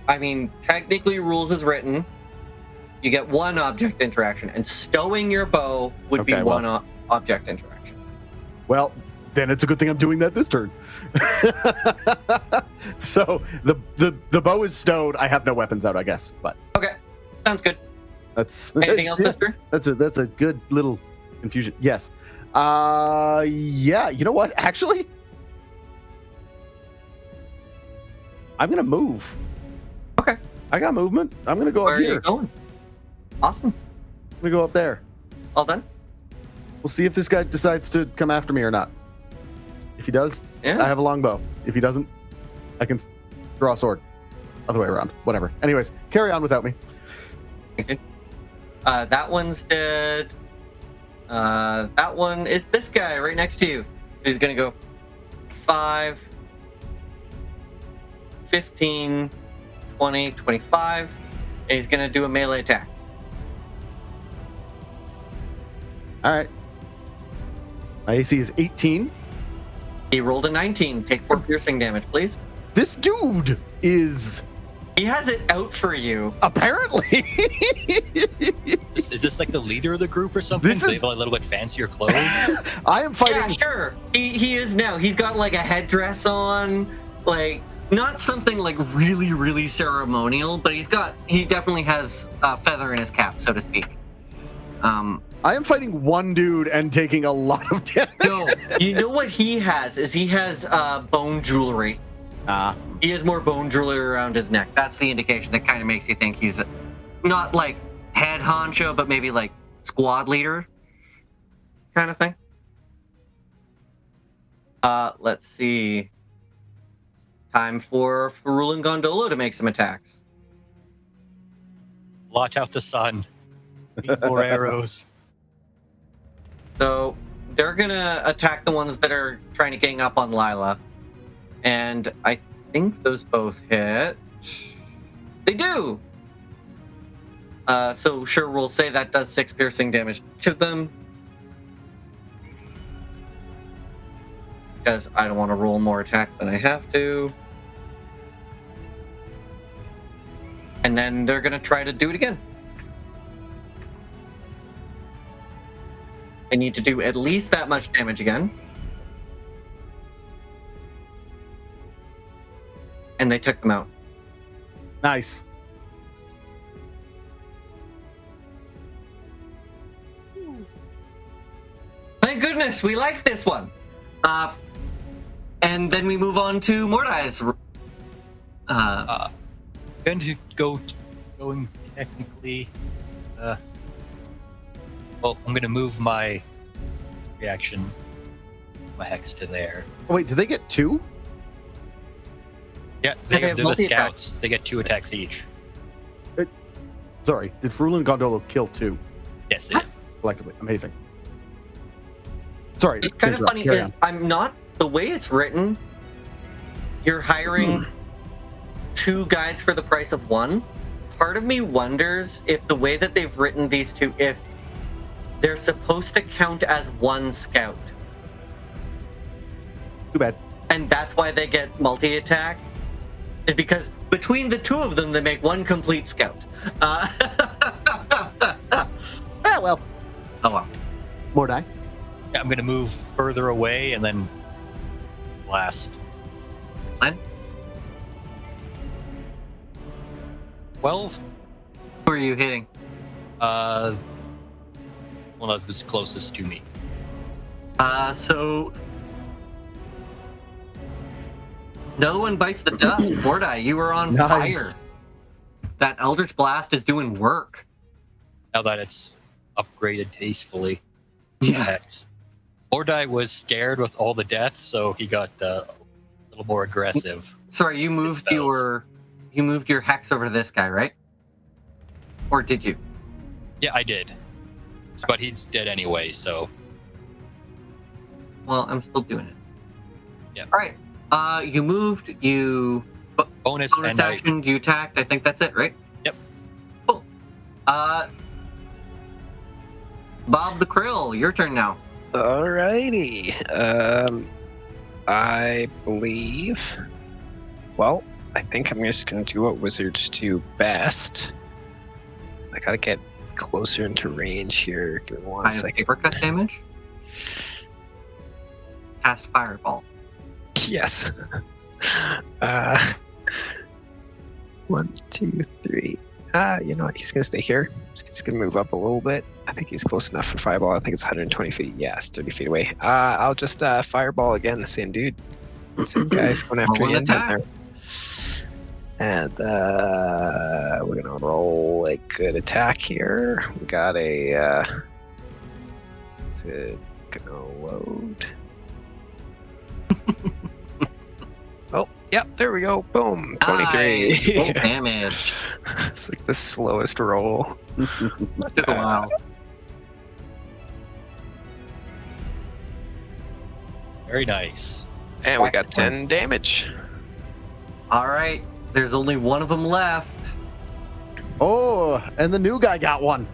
I mean, technically, rules is written. You get one object interaction, and stowing your bow would be Okay, well. one object interaction. Well, then it's a good thing I'm doing that this turn. So the bow is stowed. I have no weapons out, I guess. But Okay, sounds good. that's Anything else, sister? That's a good little confusion. Yes. Yeah. You know what? Actually, I'm gonna move. Okay. I got movement. I'm gonna go Where up are here. you going? Awesome. I'm gonna go up there. Well done. We'll see if this guy decides to come after me or not. If he does, Yeah. I have a longbow. If he doesn't, I can draw a sword. Other way around. Whatever. Anyways, carry on without me. Okay. That one's dead. That one is this guy right next to you. He's gonna go 5, 15, 20, 25, and he's gonna do a melee attack. All right. My AC is 18. He rolled a 19. Take 4 piercing damage, please. This dude is He has it out for you. apparently. Is this like the leader of the group or something? This Do they is- have a little bit fancier clothes? I am fighting. Yeah, sure. He is now. He's got like a headdress on, like not something like really, really ceremonial, but he definitely has a feather in his cap, so to speak. I am fighting one dude and taking a lot of damage. No, you know what he has is he has bone jewelry. He has more bone jewelry around his neck. That's the indication that kind of makes you think he's not like head honcho, but maybe like squad leader kind of thing. Let's see. Time for Farul and Gondola to make some attacks. Blot out the sun. Need more arrows. So they're gonna attack the ones that are trying to gang up on Lila. And I think those both hit. They do! So sure, we'll say that does 6 piercing damage to them. Because I don't want to roll more attacks than I have to. And then they're gonna try to do it again. I need to do at least that much damage again. And they took them out. Nice. Thank goodness, we like this one. And then we move on to Mordai's. Going to going technically. Well, I'm going to move my reaction, my hex to there. Oh, wait, did they get 2? Yeah, They they're have the multi-attacks. scouts. They get 2 attacks each. Sorry, did Farul and Gondola kill 2 Yes, they did. collectively? Amazing. Sorry. It's kind of interrupt. funny Carry because on. I'm not the way it's written. You're hiring 2 guides for the price of 1. Part of me wonders if the way that they've written these 2, if they're supposed to count as 1 scout, Too bad. and that's why they get multi-attack. Is because between the 2 of them, they make 1 complete scout. Ah, well. Oh well. Mordai. Yeah, I'm going to move further away and then blast. Glenn? 12? Who are you hitting? Well, that was closest to me. So another one bites the dust. Mordai, you were on Nice. fire. That Eldritch Blast is doing work. Now that it's upgraded tastefully. Yeah. Hex. Mordai was scared with all the deaths, so he got a little more aggressive. Sorry, you moved spells. your hex over to this guy, right? Or did you? Yeah, I did. But he's dead anyway, so Well, I'm still doing it. Yeah. All right. You moved. bonus, Bonus and action, you attacked. I think that's it, right? Yep. Cool. Bob the Krill, your turn now. Alrighty. I believe. Well, I think I'm just gonna do what wizards do best. I gotta get closer into range here. Give me one I have second. paper cut damage. Cast Fireball. Yes. 1, 2, 3. You know what? He's gonna stay here. He's gonna move up a little bit. I think he's close enough for fireball. I think it's 120 feet. Yeah, it's 30 feet away. I'll just fireball again. The same dude. Same guy's going after Roll an Yen attack. there. And we're gonna roll a good attack here. We got a gonna load. Oh, yep, there we go. Boom. 23. Nice. Roll damage. It's like the slowest roll. Took a while. very nice. And we got Excellent. 10 damage. All right. There's only one of them left. Oh, and the new guy got one.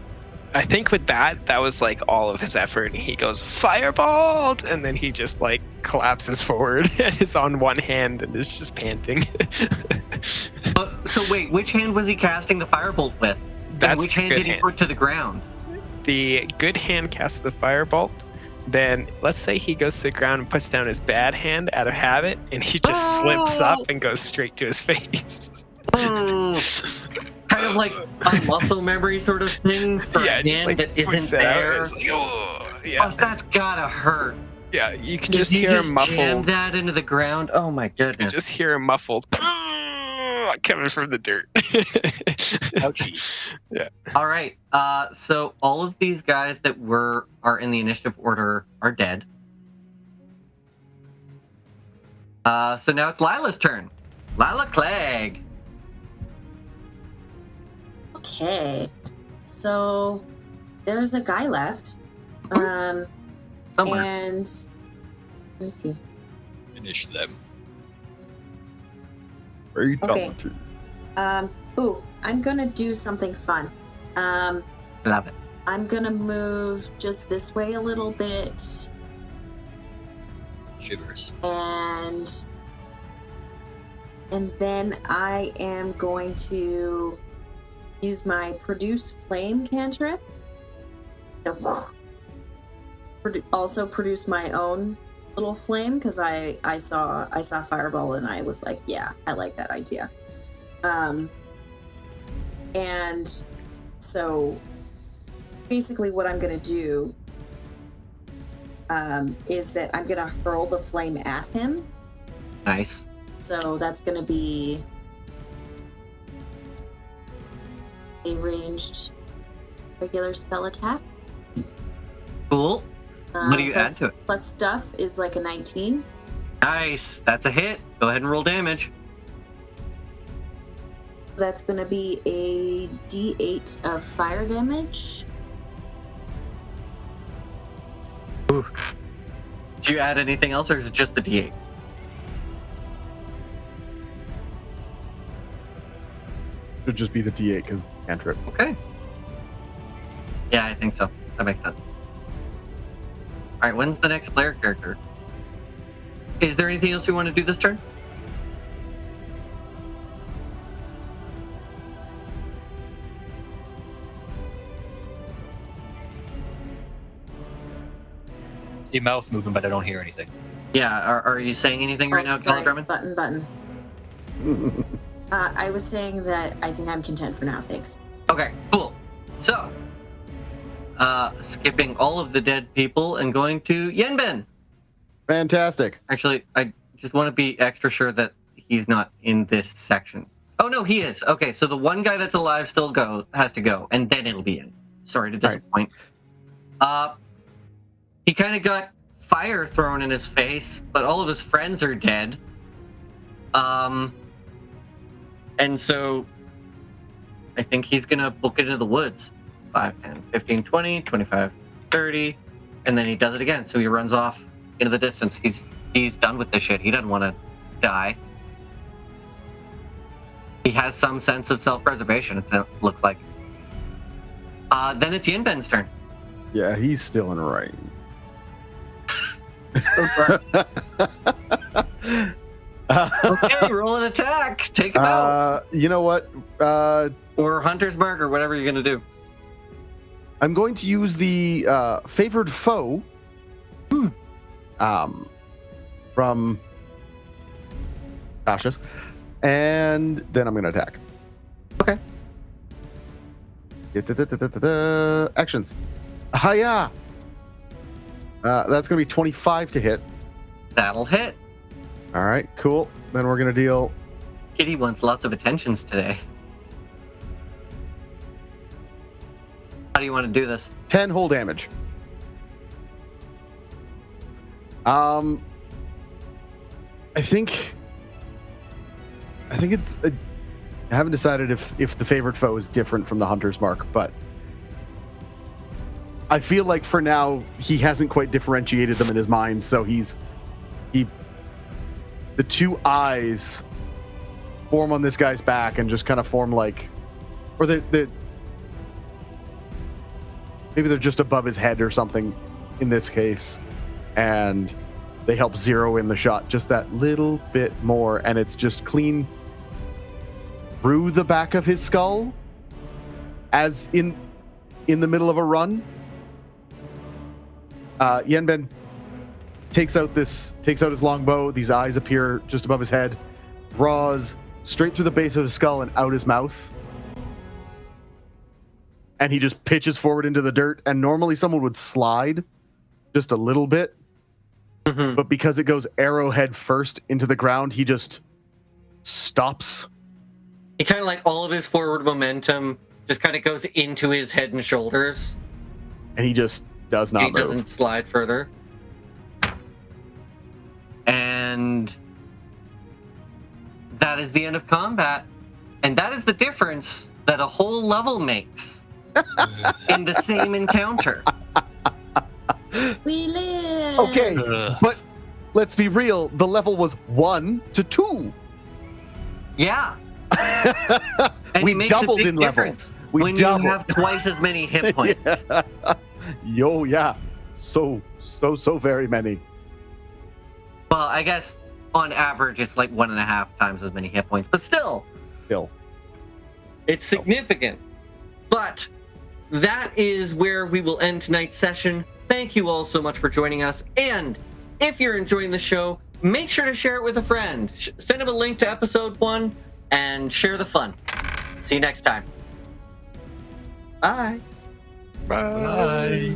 I think with that was like all of his effort. He goes fireballed, and then he just like collapses forward and is on one hand and is just panting. So wait, which hand was he casting the firebolt with? And That's which the hand good did he hand. put to the ground? The good hand casts the firebolt. Then let's say he goes to the ground and puts down his bad hand out of habit, and he just slips up and goes straight to his face. Kind of like a muscle memory sort of thing for a just, hand like, that isn't puts it out. there. It's like, oh, Oh, yeah, that's gotta hurt. yeah. You can Did just you hear just him jam muffled. that into the ground? Oh my You goodness. just hear him muffled coming from the dirt. Ouchies. All right. So all of these guys that are in the initiative order are dead. So now it's Lila's turn. Lila Clegg. Okay. So there's a guy left. Somewhere. And let me see. Finish them. Where are you Okay. talking to? I'm gonna do something fun. Love it. I'm gonna move just this way a little bit, Shivers. and then I am going to use my produce flame cantrip to also produce my own little flame, because I saw fireball and I was like, yeah, I like that idea. And so basically what I'm going to do is that I'm going to hurl the flame at him. Nice. So that's going to be a ranged regular spell attack. Cool. What do you add Plus- to it? Plus stuff is like a 19. Nice. That's a hit. Go ahead and roll damage. That's going to be a d8 of fire damage. Ooh. Do you add anything else, or is it just the D8? Should just be the D8 because it's a cantrip. Okay. Yeah, I think so. That makes sense. All right, when's the next player character? Is there anything else you want to do this turn? See a mouth moving, but I don't hear anything. Yeah, are you saying anything right now, sorry, Colin Drummond? Button. I was saying that I think I'm content for now. Thanks. Okay, cool. So, skipping all of the dead people and going to Yenben. Fantastic. Actually, I just want to be extra sure that he's not in this section. Oh no, he is. Okay, so the one guy that's alive still has to go, and then it'll be in. Sorry to disappoint. He kind of got fire thrown in his face, but all of his friends are dead. And so I think he's gonna book it into the woods. 5, 10, 15, 20, 25, 30, and then he does it again. So he runs off into the distance. He's done with this shit. He doesn't want to die. He has some sense of self-preservation, it looks like. Then it's Yinben's turn. Yeah, he's still in range. Okay, roll an attack. Take him out. You know what? Or Hunter's Mark, or whatever you're going to do. I'm going to use the favored foe. From Ashes, and then I'm going to attack. Okay. Actions. Hiya! That's going to be 25 to hit. That'll hit. All right, cool. Then we're going to deal... Kitty wants lots of attentions today. How do you want to do this? 10 whole damage. I think it's... I haven't decided if the favorite foe is different from the Hunter's Mark, but I feel like for now he hasn't quite differentiated them in his mind, so the two eyes form on this guy's back and just kind of form like, or maybe they're just above his head or something in this case, and they help zero in the shot just that little bit more, and it's just clean through the back of his skull, as in the middle of a run. Yenben takes out his longbow. These eyes appear just above his head, draws straight through the base of his skull and out his mouth, and he just pitches forward into the dirt. And normally someone would slide just a little bit, but because it goes arrowhead first into the ground, he just stops. He kind of like all of his forward momentum just kind of goes into his head and shoulders. And he just does not move. He doesn't slide further. And that is the end of combat. And that is the difference that a whole level makes in the same encounter. We live. Okay, but let's be real. The level was 1 to 2. Yeah. And We it makes doubled a big in level. difference We when doubled. you have twice as many hit points. Yeah. So very many. Well, I guess on average it's like 1.5 times as many hit points, but still. It's significant. But that is where we will end tonight's session. Thank you all so much for joining us. And if you're enjoying the show, make sure to share it with a friend. Send him a link to episode 1 and share the fun. See you next time. Bye. Bye.